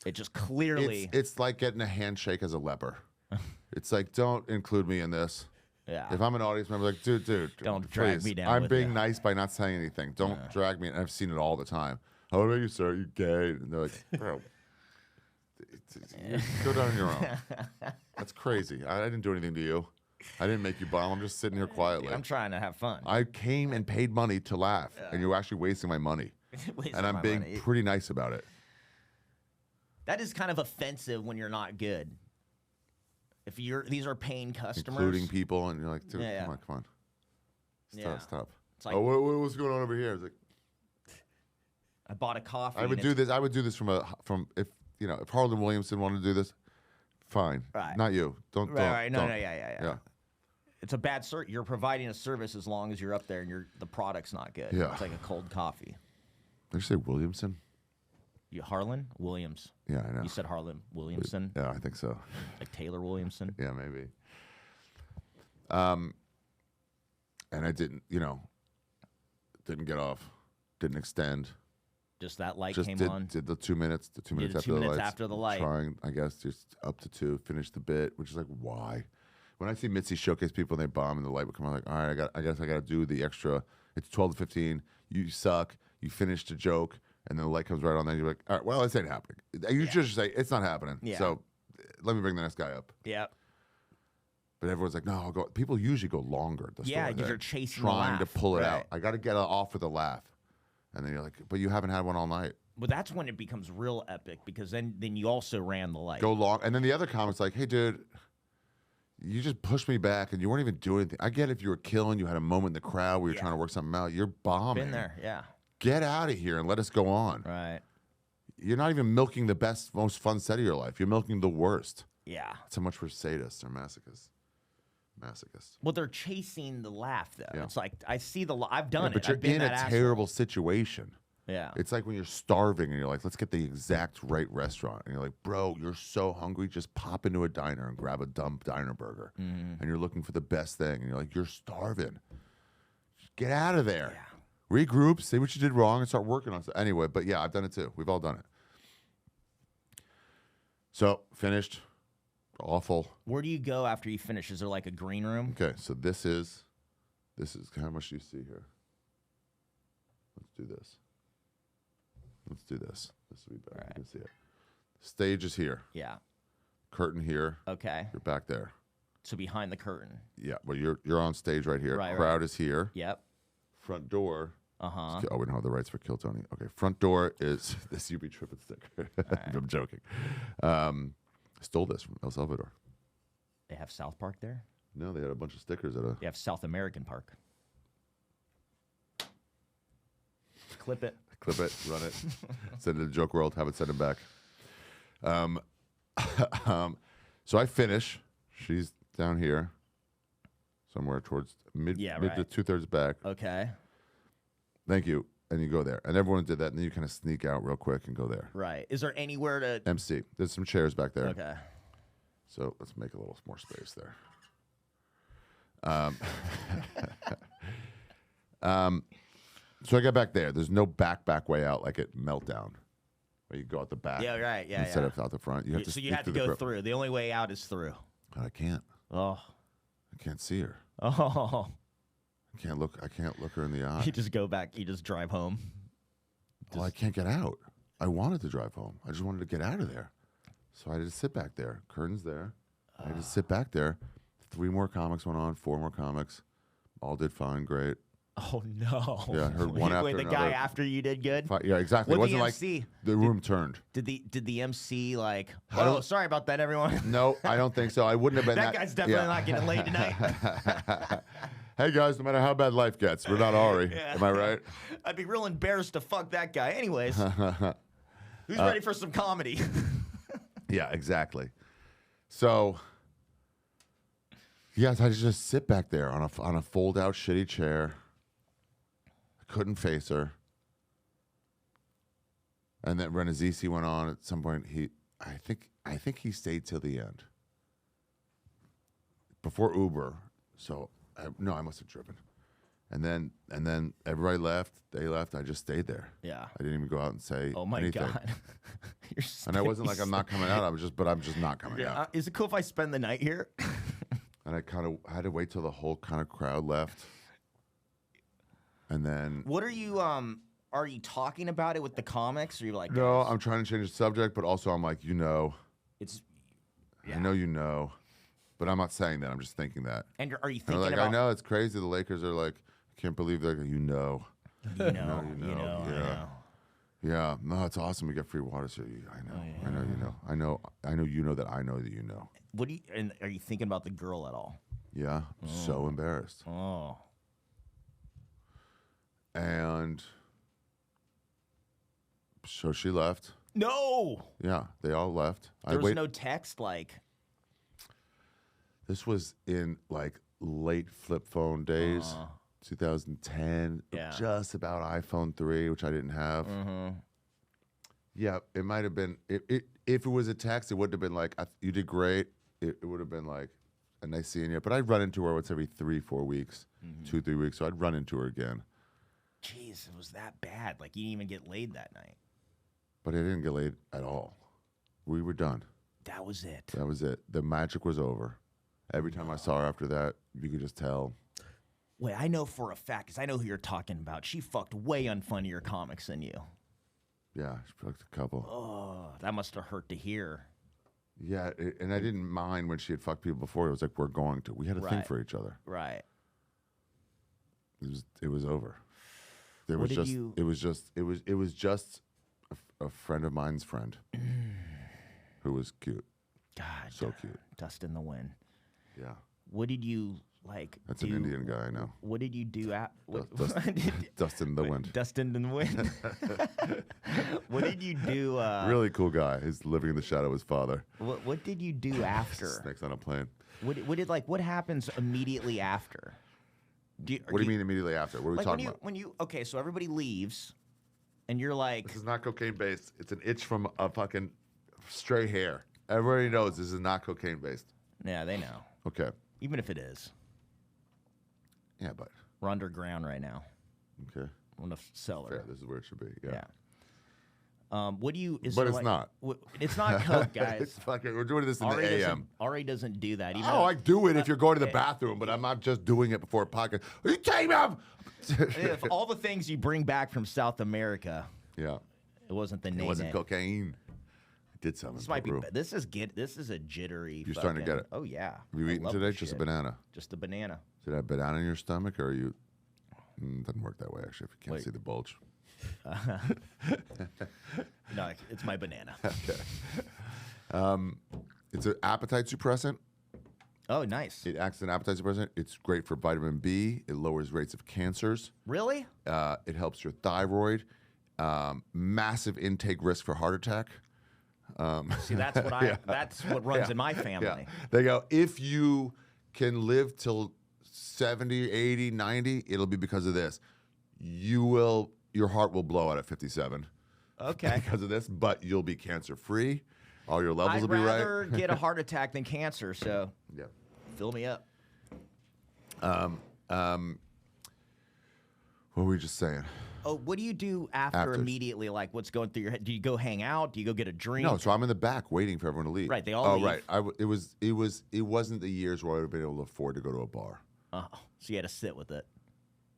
It just clearly, it's like getting a handshake as a leper. It's like don't include me in this. yeah. If I'm an audience member, like dude, Don't drag please. me down I'm with being ya. nice by not saying anything. Don't drag me. And I've seen it all the time. How about you, sir? You gay? And they're like, bro. Go down on your own. That's crazy. I didn't do anything to you. I didn't make you bomb. I'm just sitting here quietly. I'm trying to have fun. I came and paid money to laugh, and you're actually wasting my money. Wasting And I'm my being money. pretty nice about it. That is kind of offensive when you're not good. If these are paying customers, Including people, and you're like, dude, Yeah, come on. Yeah. Stop. It's like, Oh, what's going on over here? It's like, I bought a coffee. I would and do it's- this. I would do this from if if Harlan Williamson wanted to do this, fine. Right. Not you. Don't. Right. No, don't. yeah. It's a bad service. You're providing a service as long as you're up there and the product's not good. Yeah. It's like a cold coffee. Did you say Williamson? You Harlan Williams. Yeah, I know. You said Harlan Williamson, Yeah, I think so. like Taylor Williamson. Yeah, maybe. And I didn't get off, didn't extend. Just that light Just came did, on. did the 2 minutes, the 2 minutes the after 2 the minutes lights. after the light. Trying, I guess, just up to 2, finish the bit, which is like, why? When I see Mitzi showcase people and they bomb and the light would come on, like, all right, I guess I got to do the extra. It's 12 to 15. You suck. You finished the joke, and then the light comes right on. Then you're like, all right, well, this ain't happening. You just say it's not happening. Yeah. So let me bring the next guy up. Yeah. But everyone's like, no, I'll go. People usually go longer. At the Yeah, story 'cause there, you're chasing the trying to laugh. pull it Right. out. I got to get off with a laugh, and then you're like, but you haven't had one all night. But that's when it becomes real epic because then you also ran the light. Go long, and then the other comic's like, hey, dude, you just pushed me back, and you weren't even doing anything. I get if you were killing, you had a moment in the crowd where you're trying to work something out. You're bombing. Been there, yeah. Get out of here and let us go on. Right. You're not even milking the best, most fun set of your life. You're milking the worst. Yeah. That's how much we're sadists or masochists. Well, they're chasing the laugh though. Yeah. It's like I see I've done it. But you're I've been in that a asshole. terrible situation. Yeah. It's like when you're starving and you're like, let's get the exact right restaurant. And you're like, bro, you're so hungry. Just pop into a diner and grab a dumb diner burger. Mm-hmm. And you're looking for the best thing. And you're like, you're starving. Just get out of there. Yeah. Regroup, say what you did wrong, and start working on it. Anyway, but yeah, I've done it too. We've all done it. So, finished. Awful. Where do you go after you finish? Is there like a green room? Okay, so this is how much do you see here? Let's do this. This will be better. You can see it. Stage is here. Yeah. Curtain here. Okay. You're back there. So behind the curtain. Yeah, well, you're on stage right here. Right, Crowd is here. Yep. Front door. Uh-huh. Oh, we don't have the rights for Kill Tony. Okay, front door is this UB Trippin sticker. I'm joking. Stole this from El Salvador. They have South Park there? No, they had a bunch of stickers at a. They have South American Park. Clip it. Clip it, run it, send it to the joke world, have it send it back. So I finish. She's down here, somewhere towards mid to 2/3 back. Okay. Thank you. And you go there. And everyone did that, and then you kind of sneak out real quick and go there. Right. Is there anywhere to... MC. There's some chairs back there. Okay. So let's make a little more space there. So I got back there. There's no back way out like at Meltdown, where you go out the back. Yeah, right. Yeah, instead yeah. of out the front. You have to. So you sneak have to the go front. through. The only way out is through. But I can't. Oh. I can't see her. Oh. I can't look her in the eye. You just go back. You just drive home. Well, I can't get out. I wanted to drive home. I just wanted to get out of there. So I just sit back there. Curtains there. I just sit back there. 3 more comics went on. 4 more comics. All did fine. Great. Oh no. Yeah, I heard one after Wait, the another. guy after you did good. Yeah, exactly. It What the wasn't MC? like the room turned. Did the MC like? I Oh, don't- sorry about that, everyone. No, I don't think so. I wouldn't have been That that. guy's definitely yeah. not getting laid tonight. Hey guys, no matter how bad life gets, we're not Ari. Yeah. Am I right? I'd be real embarrassed to fuck that guy. Anyways, who's ready for some comedy? Yeah, exactly. So, yes, I just sit back there on a fold out shitty chair. I couldn't face her. And then Renazizi went on at some point. I think he stayed till the end. Before Uber. So I must have driven. And then everybody left. They left. I just stayed there. Yeah. I didn't even go out and say Oh my anything. god. You're And I wasn't like I'm not coming out. I'm just not coming out. Is it cool if I spend the night here? And I kind of had to wait till the whole kind of crowd left. And then What are you talking about it with the comics? Or are you like, no, I'm trying to change the subject, but also I'm like, it's I know you know, but I'm not saying that. I'm just thinking that. and are you And I'm thinking like, about I know it's crazy. The Lakers are like, I can't believe they're like, you know. Yeah, no, it's awesome. We get free water, so I know you know. I know you know that I know that you know. What do you and are you thinking about the girl at all? Yeah, so embarrassed. Oh. And so she left. No. Yeah, they all left. There was no text like This was in like late flip phone days, 2010. Yeah. Just about iPhone 3, which I didn't have. Yeah, it might have been. If it was a text, it wouldn't have been like you did great. It would have been like a nice seeing you. But I'd run into her once every 3-4 weeks, 2-3 weeks. So I'd run into her again. Jeez, it was that bad. Like you didn't even get laid that night. But I didn't get laid at all. We were done. That was it. That was it. The magic was over. Every time I saw her after that, you could just tell. Wait, I know for a fact, because I know who you're talking about. She fucked way unfunnier comics than you. Yeah, she fucked a couple. Oh, that must have hurt to hear. Yeah, and I didn't mind when she had fucked people before. It was like, we're going to. We had a thing Right. for each other. Right. It was over. There What was did just you- it was just a friend of mine's friend who was cute. God. So cute. Dust in the wind. Yeah. What did you like? That's do? an Indian guy, I know. What did you do at Dust, dust in the wind. Dust in the wind. What did you do? Really cool guy. He's living in the shadow of his father. What did you do after? Snakes on a plane. What happens immediately after? What do you mean immediately after? What are we like talking about? Okay, so everybody leaves, and you're like, This is not cocaine based. It's an itch from a fucking stray hair. Everybody knows this is not cocaine based. yeah, they know. Okay. Even if it is, Yeah, but we're underground right now. okay. We're in a cellar. Fair. This is where it should be. Yeah. Yeah. What do you? Is But there it's like- not. It's not coke, guys. It's fucking, we're doing this in Ari the doesn't, AM. Ari doesn't do that. Even Oh, though- I do it if you're going to the bathroom, but I'm not just doing it before a podcast. Are you taking me up? if all the things you bring back from South America, Yeah. it wasn't the It name. wasn't cocaine. I did something. This might be. Peru. This is a jittery. You're starting to get fucking- Oh yeah. Have you I eaten love today? this Just a shit. banana. Just a banana. Did I have banana in your stomach, or are you? Doesn't work that way, actually. If you can't Wait. see the bulge. No, it's my banana. It's an appetite suppressant. Oh, nice. It acts as an appetite suppressant. It's great for vitamin B. It lowers rates of cancers. Really? It helps your thyroid. Massive intake risk for heart attack. See, that's what That's what runs in my family. Yeah. They go, if you can live till 70, 80, 90, it'll be because of this. Your heart will blow out at 57. Okay. Because of this, but you'll be cancer free. All your levels I'd will be right. rather get a heart attack than cancer. So Yeah. fill me up. What were we just saying? Oh, what do you do after After. immediately? Like, what's going through your head? Do you go hang out? Do you go get a drink? No, so I'm in the back waiting for everyone to leave. Right, they all Oh, leave. right. It wasn't the years where I would have been able to afford to go to a bar. Oh, so you had to sit with it.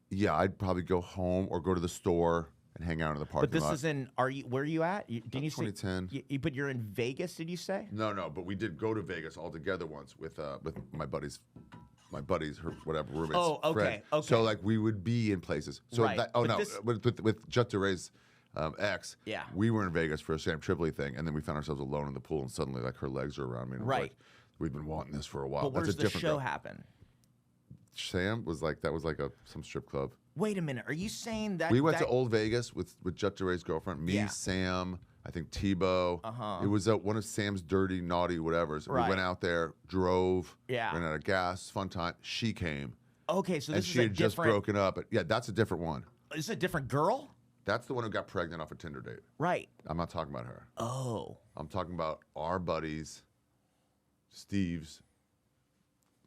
Yeah, I'd probably go home or go to the store and hang out in the parking But this lot. is in. Where are you at? Didn't you say 2010. But you're in Vegas. Did you say? No, but we did go to Vegas all together once with my buddies, her whatever roommates. Oh, okay, friend. okay. So like we would be in places. So Right, that, but with Jet DeRay's ex, Yeah. we were in Vegas for a Sam Tripoli thing, and then we found ourselves alone in the pool, and suddenly like her legs are around me, and it was Right. like, we've been wanting this for a while. But where That's does a the different show girl. happen? Sam was like some strip club. Wait a minute. Are you saying that We went to Old Vegas with Jet DeRay's girlfriend, me, Yeah. Sam, I think Tebow. Uh-huh. It was one of Sam's dirty, naughty, whatevers. Right. We went out there, drove, Yeah. ran out of gas, fun time. She came, Okay, so and this is she a had just different. broken up. Yeah, that's a different one. Is it a different girl? That's the one who got pregnant off a Tinder date. Right. I'm not talking about her. Oh. I'm talking about our buddies, Steve's,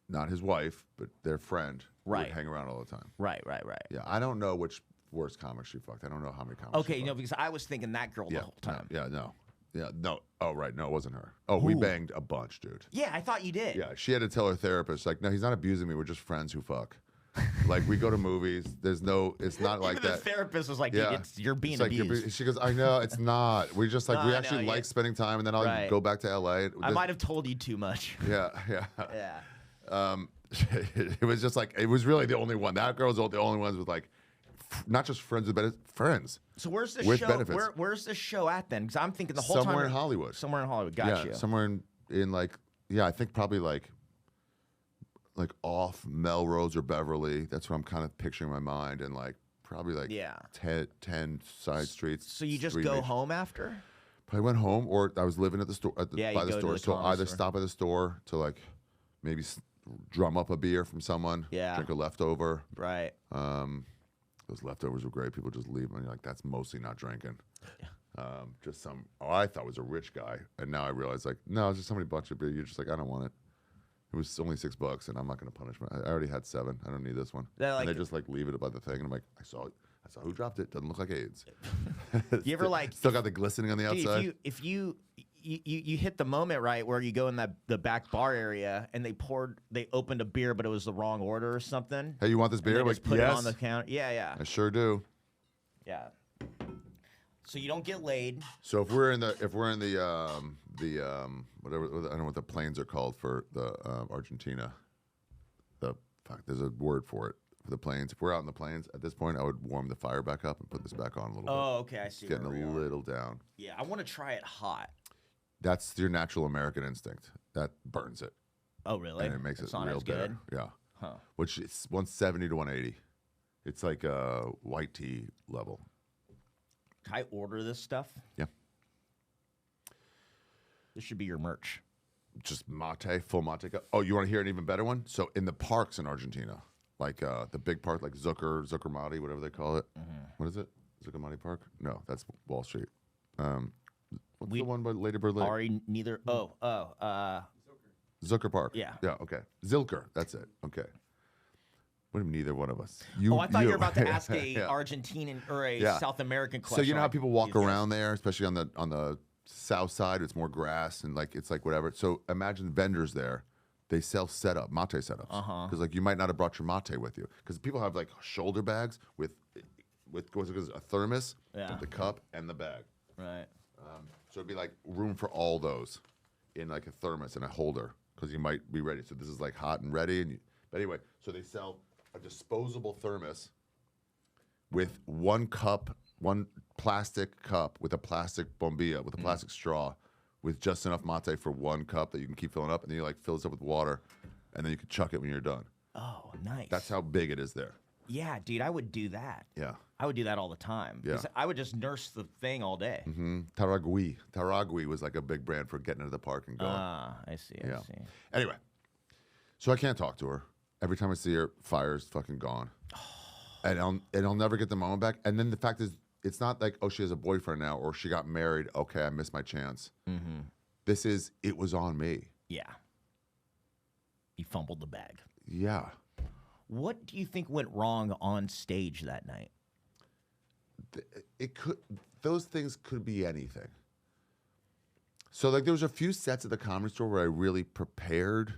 not his wife, but their friend. Who would Right. hang around all the time. Right. Yeah, I don't know which worst comic she fucked. I don't know how many comics. Okay, she no, fucked. because I was thinking that girl the whole time. No. Oh, right. No, it wasn't her. Oh, we Who? banged a bunch, dude. Yeah, I thought you did. Yeah, she had to tell her therapist, like, no, he's not abusing me. We're just friends who fuck. Like, we go to movies. It's not like Even that. the therapist was like, Yeah. you're being It's like abused. she goes, I know, it's not. We just like, No, we I actually know, like yeah. spending time, and then I'll Right. go back to LA. I might have told you too much. Yeah. Yeah. It was just like, it was really the only one. That girl's the only ones with like, not just friends with benefits, friends. So where's the With show? benefits. Where's the show at then? Because I'm thinking the whole time. Somewhere in Hollywood. Somewhere in Hollywood. Got Yeah, you. somewhere in like, yeah, I think probably like off Melrose or Beverly. That's what I'm kind of picturing in my mind, and like probably like Yeah. 10 side streets. So you just three go major- home after? I went home, or I was living at the store Yeah, by you the go to store. the So comedy either store. stop at the store to like maybe drum up a beer from someone. Yeah. Drink a leftover. Right. Those leftovers were great. People just leave them, and you're like, that's mostly not drinking. Just some. Oh, I thought was a rich guy, and now I realize like, no, it's just somebody bought you a beer. You're just like, I don't want it. It was only $6, and I'm not going to punish my. I already had 7. I don't need this one. They're like- and they just like leave it above the thing, and I'm like, I saw who dropped it. Doesn't look like AIDS. You ever like Still got the glistening on the dude, outside. if you hit the moment right where you go in the back bar area and they opened a beer but it was the wrong order or something. Hey, you want this And beer? they Like, just put yes, it on the counter. Yeah. I sure do. So you don't get laid. So if we're in the whatever, I don't know what the planes are called for the Argentina. There's a word for it for the planes. If we're out in the planes at this point, I would warm the fire back up and put this back on a little Oh, okay, I see. bit. Getting where we a are. little down. Yeah, I want to try it hot. That's your natural American instinct. That burns it, Oh, really? and it makes It's it not real as good. bitter. Yeah. Huh. Which is 170 to 180. It's like a white tea level. Can I order this stuff? Yeah. This should be your merch. Just mate, full mate. Oh, you want to hear an even better one? So in the parks in Argentina, like the big park, like Zuckermati, whatever they call it. What is it? Zuckermati Park? No, that's Wall Street. What's the one by Lady Bird Lake? Ari, neither. Zucker Park. Yeah. Yeah. Okay. Zilker. That's it. Okay. What do you mean neither one of us? I thought you were about to ask a Yeah. Argentinian or a Yeah. South American So question. you know how like people walk these guys. around there, especially on the south side. It's more grass and like it's like whatever. So imagine vendors there. They sell mate setups. Because like you might not have brought your mate with you. Because people have like shoulder bags with a thermos, Yeah. the cup, and the bag. Right. So it'd be like room for all those in like a thermos and a holder because you might be ready. So this is like hot and ready. But anyway, so they sell a disposable thermos with one plastic cup with a plastic bombilla with a plastic straw with just enough mate for one cup that you can keep filling up, and then you like fill this up with water, and then you can chuck it when you're done. Oh, nice. That's how big it is there. Yeah, dude, I would do that. Yeah. I would do that all the time. Yeah. 'Cause I would just nurse the thing all day. Taragui was like a big brand for getting into the park and going. I see. I see. Anyway, so I can't talk to her. Every time I see her, fire's fucking gone. And I'll never get the moment back. And then the fact is, it's not like, oh, she has a boyfriend now or she got married. Okay, I missed my chance. It was on me. Yeah. You fumbled the bag. Yeah. What do you think went wrong on stage that night? Those things could be anything. So like there was a few sets at the Comedy Store where I really prepared,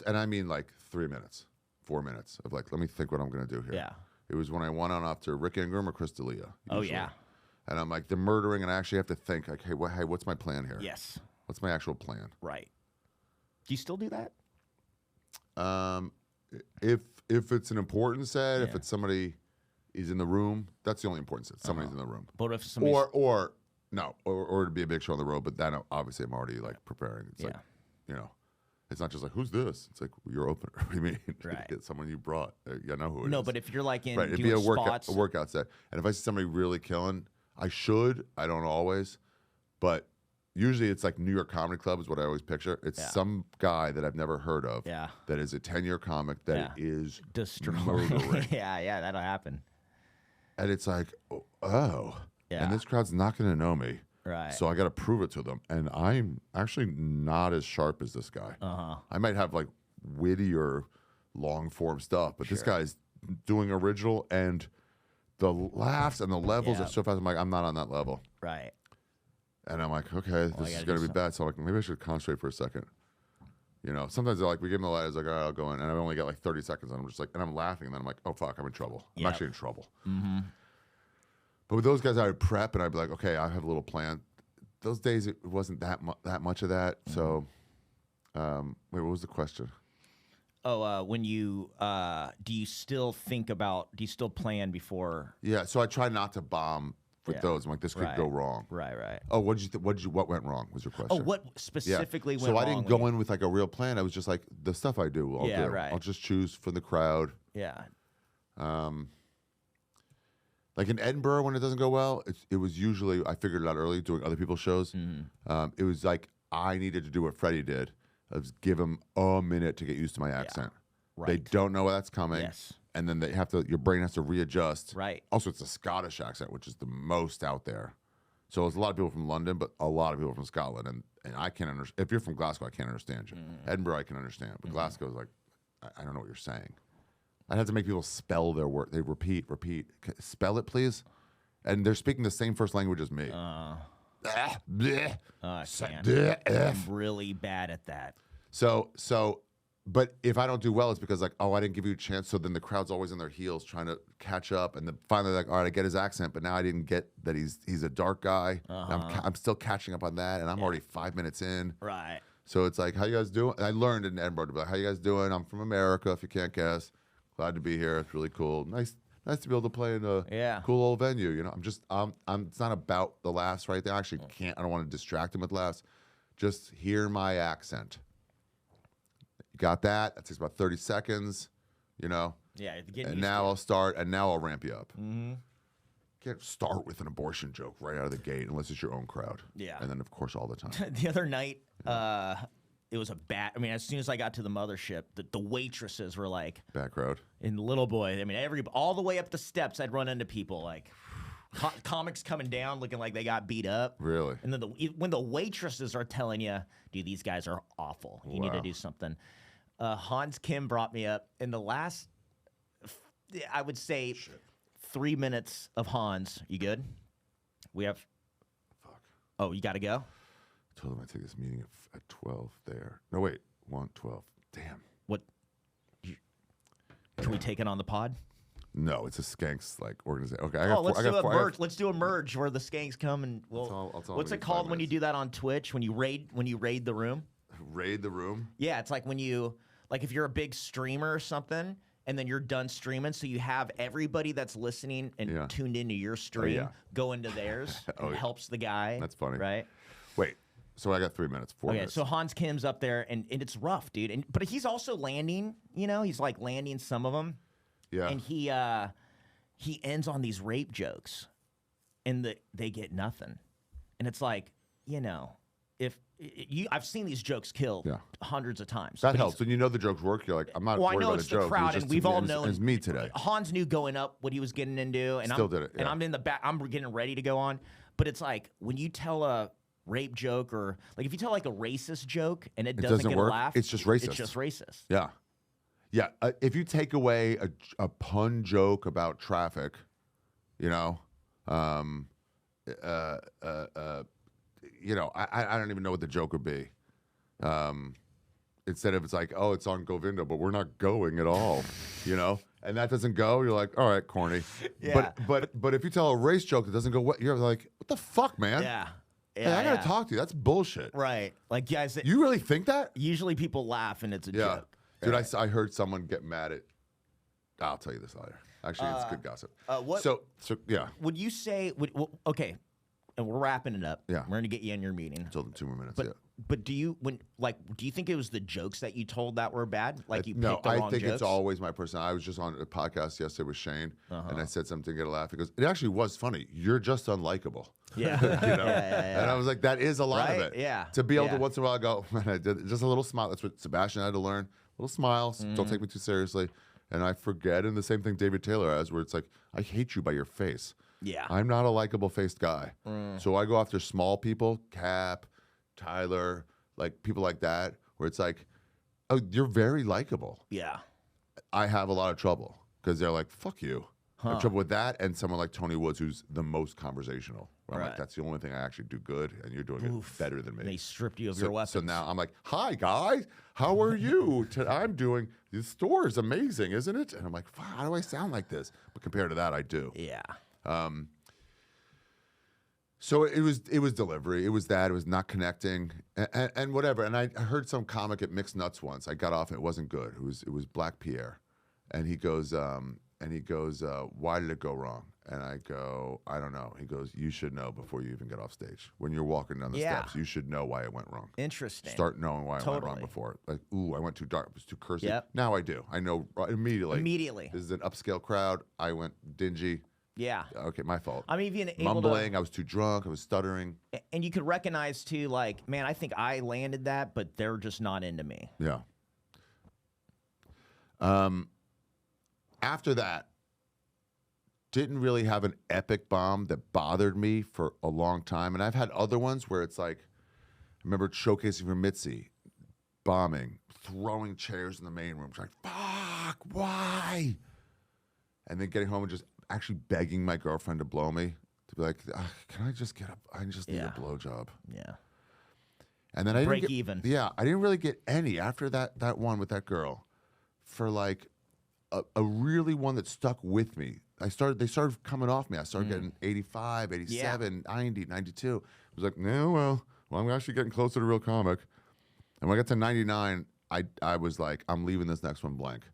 and I mean like 3 minutes, 4 minutes of like, let me think what I'm gonna do here. Yeah. It was when I went on off to Rick Ingraham or Chris D'Elia. Oh, usually. yeah. And I'm like, they're murdering, and I actually have to think, like, hey, what's my plan here? Yes. What's my actual plan? Right. Do you still do that? If it's an important set, if it's somebody is in the room, that's the only important set. Somebody's in the room. But if somebody's... Or to be a big show on the road, but then obviously I'm already like preparing. It's like, it's not just like, who's this? It's like, your opener. What do you mean? Right. It's someone you brought. You know who it is. No, but if you're like in right, it'd doing be a spots... workout set. And if I see somebody really killing, I should. I don't always. But usually it's like New York Comedy Club is what I always picture. It's some guy that I've never heard of that is a 10-year comic that is murdering. yeah, that'll happen. And it's like, oh. Yeah. And this crowd's not going to know me. Right. So I got to prove it to them. And I'm actually not as sharp as this guy. I might have like witty or long form stuff, but this guy's doing original, and the laughs and the levels are so fast. I'm like, I'm not on that level. Right. And I'm like, okay, this is going to be bad. So I'm like, maybe I should concentrate for a second. You know, sometimes they're like, we give them the light. I was like, all right, I'll go in. And I only got like 30 seconds. And I'm just like, and I'm laughing. And then I'm like, oh, fuck, I'm in trouble. I'm actually in trouble. But with those guys, I would prep and I'd be like, okay, I have a little plan. Those days, it wasn't that much of that. So, wait, what was the question? Oh, when you do you still plan before? Yeah, so I try not to bomb with those. I'm like, this could go wrong. Right. Oh, what went wrong was your question? Oh, what specifically went wrong? So I didn't go in with like a real plan. I was just like, the stuff I do, I'll do. Right. I'll just choose from the crowd. Yeah. Like in Edinburgh, when it doesn't go well, it was usually, I figured it out early doing other people's shows. It was like I needed to do what Freddie did. I was give him a minute to get used to my accent. Right. They don't know that's coming. Yes. And then your brain has to readjust. Right. Also, it's a Scottish accent, which is the most out there. So there's a lot of people from London, but a lot of people from Scotland. And I can't understand. If you're from Glasgow, I can't understand you. Edinburgh, I can understand. But Glasgow is like, I don't know what you're saying. I had to make people spell their word. They repeat. Spell it, please. And they're speaking the same first language as me. I can't. I'm really bad at that. But if I don't do well, it's because like, oh, I didn't give you a chance. So then the crowd's always on their heels trying to catch up. And then finally like, all right, I get his accent, but now I didn't get that he's a dark guy. I'm still catching up on that. And I'm already 5 minutes in. Right. So it's like, how you guys doing? And I learned in Edinburgh to be like, how you guys doing? I'm from America, if you can't guess. Glad to be here. It's really cool. Nice to be able to play in a cool old venue. You know, it's not about the laughs right there. I actually can't. I don't want to distract him with laughs. Just hear my accent. You got that? That takes about 30 seconds. You know. Yeah. And now I'll start. And now I'll ramp you up. Can't start with an abortion joke right out of the gate unless it's your own crowd. Yeah. And then of course all the time. The other night. It was a bad. I mean, as soon as I got to the mothership, the waitresses were like bad crowd. And little boy, I mean, all the way up the steps, I'd run into people like comics coming down, looking like they got beat up. Really? And then when the waitresses are telling you, dude, these guys are awful. You need to do something. Hans Kim brought me up in the last, I would say, 3 minutes of Hans. You good? We have. Fuck. Oh, you got to go. I told him I'd take this meeting at 12 there. No, wait. 1:12. Damn. What? Can we take it on the pod? No, it's a Skanks like organization. Okay, let's do a merge where the Skanks come and what's it called when you do that on Twitch when you raid the room? Raid the room? Yeah, it's like when you if you're a big streamer or something and then you're done streaming, so you have everybody that's listening and tuned into your stream go into theirs. It helps the guy. That's funny, right? Wait. So I got 3 minutes, 4 minutes. So Hans Kim's up there, and it's rough, dude. But he's also landing, he's like landing some of them. Yeah. And he ends on these rape jokes, and they get nothing. And it's like, I've seen these jokes killed hundreds of times. That helps. When you know the jokes work, you're like, I'm not worried about the joke. The crowd, and we've all known. It's me today. Hans knew going up what he was getting into, and Still did it. Yeah. And I'm in the back. I'm getting ready to go on. But it's like, when you tell a rape joke or if you tell like a racist joke and it doesn't get work, a laugh, it's just racist. It's just racist. Yeah. Yeah. If you take away a pun joke about traffic, I don't even know what the joke would be. Instead of it's like, oh, it's on Govinda, but we're not going at all, And and that doesn't go, you're like, all right, corny. Yeah. But if you tell a race joke that doesn't go, what you're like, what the fuck, man? Yeah. Hey, I gotta talk to you. That's bullshit. Right. Like, guys, You really think that? usually people laugh and it's a joke. Dude, Right. I heard someone get mad at. I'll tell you this later. Actually, it's good gossip. What So yeah. would you say? Okay, and we're wrapping it up. Yeah. We're gonna get you in your meeting. Told them 2 more minutes. But yeah. but do you think it was the jokes that you told that were bad? Like you No, picked the I wrong think jokes? it's always my person. I was just on a podcast yesterday with Shane, Uh-huh. and I said something to get a laugh. He goes, "It actually was funny. You're just unlikable." Yeah. You know? Yeah. And I was like, "That is a lot Right? of it." Yeah. To be able to Yeah. once in a while go, man, I did just a little smile. That's what Sebastian had to learn. A little smiles. Mm-hmm. Don't take me too seriously. And I forget. And the same thing David Taylor has, where it's like, I hate you by your face. Yeah. I'm not a likable faced guy. So I go after small people, Cap, Tyler, like people like that, where it's like, oh, you're very likable. Yeah. I have a lot of trouble because they're like, fuck you. I have trouble with that and someone like Tony Woods, who's the most conversational. Where I'm like, Right. that's the only thing I actually do good, and you're doing it better than me. They stripped you of your weapons. So now I'm like, hi, guys. How are you? I'm doing, the store is amazing, isn't it? And I'm like, fuck, how do I sound like this? But compared to that, I do. Yeah. So it was delivery. It was that. It was not connecting and whatever. And I heard some comic at Mixed Nuts once. I got off and it wasn't good. It was Black Pierre. And he goes, why did it go wrong? And I go, I don't know. He goes, you should know before you even get off stage. When you're walking down the steps, you should know why it went wrong. Interesting. Start knowing why it went wrong Totally. before. Like, ooh, I went too dark. It was too cursy. Yep. Now I do. I know immediately. Immediately. This is an upscale crowd. I went dingy. Yeah. Okay, my fault. I'm even able Mumbling. I was too drunk. I was stuttering. and you could recognize too, like, man, I think I landed that, but they're just not into me. Yeah. After that, didn't really have an epic bomb that bothered me for a long time. And I've had other ones where it's like, I remember showcasing for Mitzi, bombing, throwing chairs in the main room. It's like, fuck, why? And then getting home and just actually begging my girlfriend to blow me. To be like, can I just get up? I just need a blowjob. Yeah. And then I didn't Break get, even. Yeah, I didn't really get any after that one with that girl for like a really one that stuck with me. They started coming off me. I started getting 85, 87, 90, 92. I was like, no, well, I'm actually getting closer to real comic. And when I got to 99, I was like, I'm leaving this next one blank.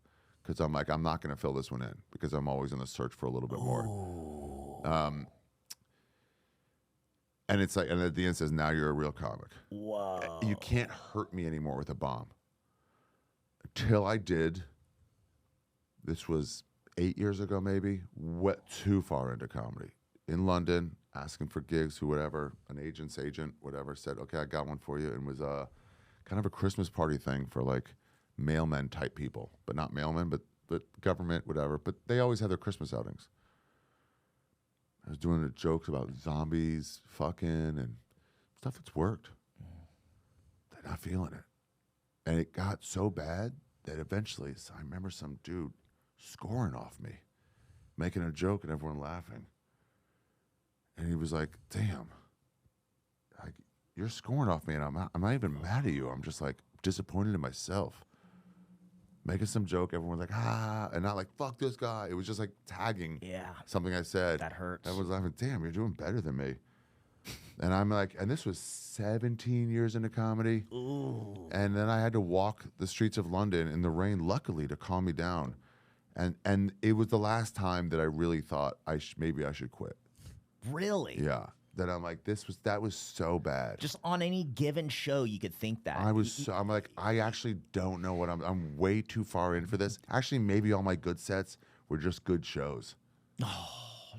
Because I'm like, I'm not going to fill this one in. Because I'm always in the search for a little bit more. And it's like, and at the end it says, now you're a real comic. Whoa. You can't hurt me anymore with a bomb. Until I did, this was 8 years ago maybe, went too far into comedy. In London, asking for gigs, whatever, an agent's agent, whatever, said, okay, I got one for you. And it was kind of a Christmas party thing for like mailmen type people. But not mailmen, but government, whatever. But they always have their Christmas outings. I was doing jokes about zombies, fucking, and stuff that's worked. They're not feeling it. And it got so bad that eventually, I remember some dude scoring off me, making a joke and everyone laughing. And he was like, damn, like, you're scoring off me and I'm not even mad at you. I'm just like disappointed in myself. Making some joke, everyone's like, and not like, fuck this guy. It was just like tagging something I said. That hurts. Everyone's laughing, damn, you're doing better than me. And I'm like, and this was 17 years into comedy. Ooh. And then I had to walk the streets of London in the rain, luckily, to calm me down. And it was the last time that I really thought maybe I should quit. Really? Yeah. That I'm like, that was so bad. Just on any given show, you could think that. I'm like, I actually don't know what I'm way too far in for this. Actually, maybe all my good sets were just good shows.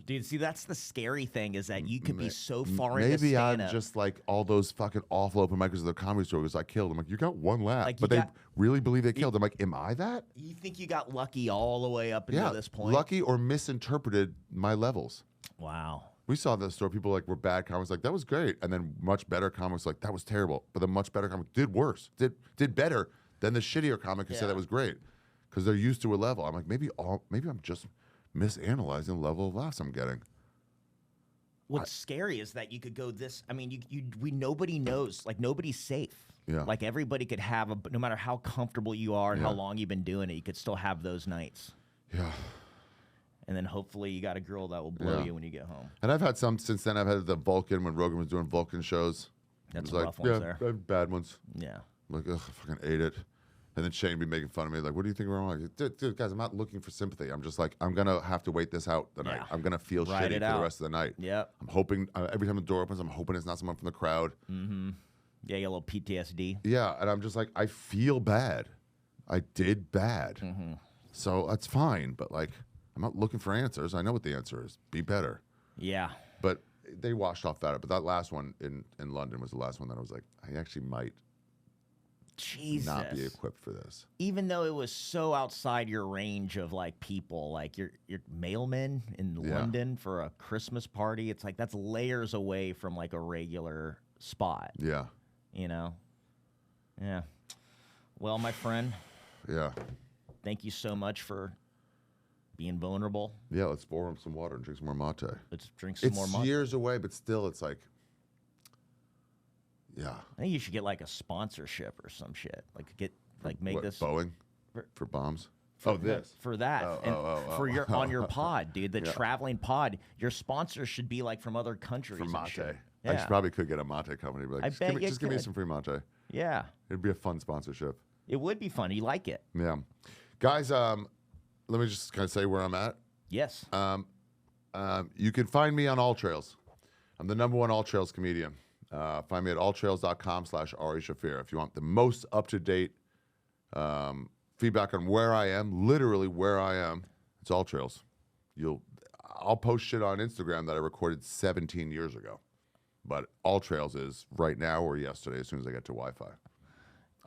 Dude, see, that's the scary thing is that you could be so far into maybe I'm stand-up. just like all those fucking awful open micers at the Comedy Store because I killed. I'm like, you got one laugh, Like, but they really believe they killed. I'm like, am I that? You think you got lucky all the way up until this point? Lucky or misinterpreted my levels. Wow. We saw the store. People like were bad comics like that was great, and then much better comics like that was terrible. But the much better comic did worse, did better than the shittier comic who said that was great because they're used to a level. I'm like maybe I'm just misanalyzing the level of laughs I'm getting. What's scary is that you could go this. I mean, nobody knows. Like nobody's safe. Yeah. Like everybody could have no matter how comfortable you are and how long you've been doing it, you could still have those nights. Yeah. And then hopefully you got a girl that will blow you when you get home. And I've had some since then. I've had the Vulcan when Rogan was doing Vulcan shows. That's like, rough ones there. I have bad ones. Yeah. I'm like, ugh, I fucking ate it. And then Shane be making fun of me, like, what do you think wrong? I'm like, dude, guys, I'm not looking for sympathy. I'm just like, I'm going to have to wait this out the night. I'm going to feel Ride shitty it for out. the rest of the night. Yep. I'm hoping, every time the door opens, I'm hoping it's not someone from the crowd. Mm-hmm. Yeah, you get a little PTSD. Yeah, and I'm just like, I feel bad. I did bad. Mm-hmm. So that's fine, but like, I'm not looking for answers. I know what the answer is. Be better. Yeah. But they washed off better. But that last one in London was the last one that I was like, I actually might not be equipped for this. Even though it was so outside your range of like people, like your mailman in London for a Christmas party, it's like that's layers away from like a regular spot. Yeah. You know? Yeah. Well, my friend. Yeah. Thank you so much for being vulnerable. Yeah, let's pour him some water and drink some more mate. Let's drink some more mate. It's years away, but still, it's like, yeah. I think you should get like a sponsorship or some shit. Like make this Boeing for bombs. For this for that for your on your pod, dude. The traveling pod. Your sponsors should be like from other countries. For and mate. shit. I Yeah. probably could get a mate company. But like, just give me some free mate. Yeah. It'd be a fun sponsorship. It would be fun. You like it? Yeah, guys. Let me just kind of say where I'm at. Yes. You can find me on All Trails. I'm the #1 All Trails comedian. Find me at alltrails.com/Ari Shaffir. If you want the most up-to-date feedback on where I am, literally where I am, it's All Trails. I'll post shit on Instagram that I recorded 17 years ago. But All Trails is right now or yesterday as soon as I get to Wi-Fi.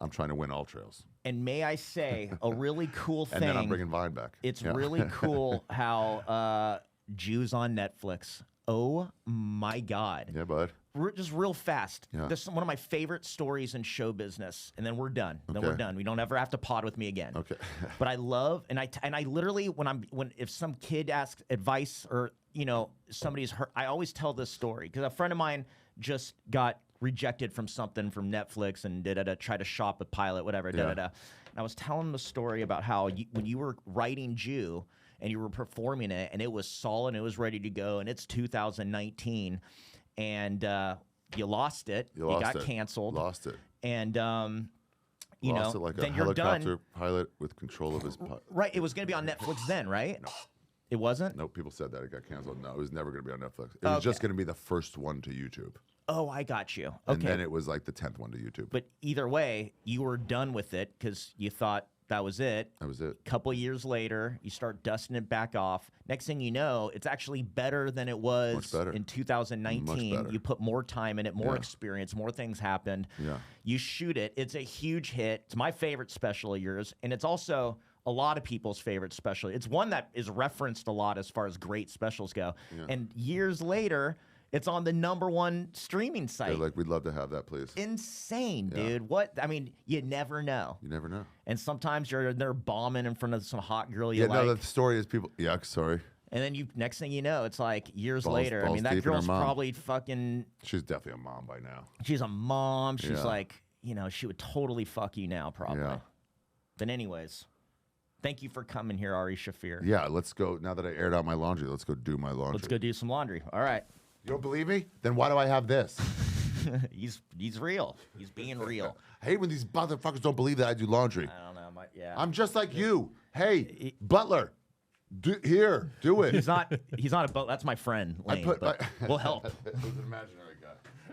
I'm trying to win All Trails. And may I say, a really cool thing. And then I'm bringing Vine back. It's really cool how Jews on Netflix. Oh my God. Yeah, bud. Just real fast. Yeah. This is one of my favorite stories in show business, and then we're done. Then we're Okay. done. We don't ever have to pod with me again. Okay. But I love, and I literally when if some kid asks advice or somebody's hurt, I always tell this story because a friend of mine just got rejected from something from Netflix and try to shop a pilot, whatever. And I was telling the story about how when you were writing Jew and you were performing it and it was solid and it was ready to go and it's 2019 and you lost it. You got canceled. Lost it. And Lost it like then a you're helicopter done. pilot with control of his pilot. Right. It was going to be on Netflix then, right? No. It wasn't? No, people said that it got canceled. No, it was never going to be on Netflix. It was just going to be the first one to YouTube. Oh, I got you. Okay. And then it was like the 10th one to YouTube. But either way, you were done with it because you thought that was it. That was it. Couple years later, you start dusting it back off. Next thing you know, it's actually better than it was in 2019. Much better. You put more time in it, more experience, more things happened. Yeah. You shoot it. It's a huge hit. It's my favorite special of yours, and it's also a lot of people's favorite special. It's one that is referenced a lot as far as great specials go. Yeah. And years later, it's on the #1 streaming site. They're like, we'd love to have that, please. Insane, dude. What? I mean, you never know. You never know. And sometimes they're bombing in front of some hot girl you Yeah, like. no, the story is people. Yuck, sorry. And then next thing you know, it's like years Balls later. I mean, that deep in her girl's mom. probably fucking. She's definitely a mom by now. She's a mom. She's Yeah. like, she would totally fuck you now, probably. Yeah. But anyways, thank you for coming here, Ari Shaffir. Yeah, let's go. Now that I aired out my laundry, let's go do my laundry. Let's go do some laundry. All right. You don't believe me? Then why do I have this? He's real. He's being real. I hate when these motherfuckers don't believe that I do laundry. I don't know. I'm just like you. Hey, Butler, do it. He's not a boat. That's my friend, Layne. But we'll help. It was an imaginary guy.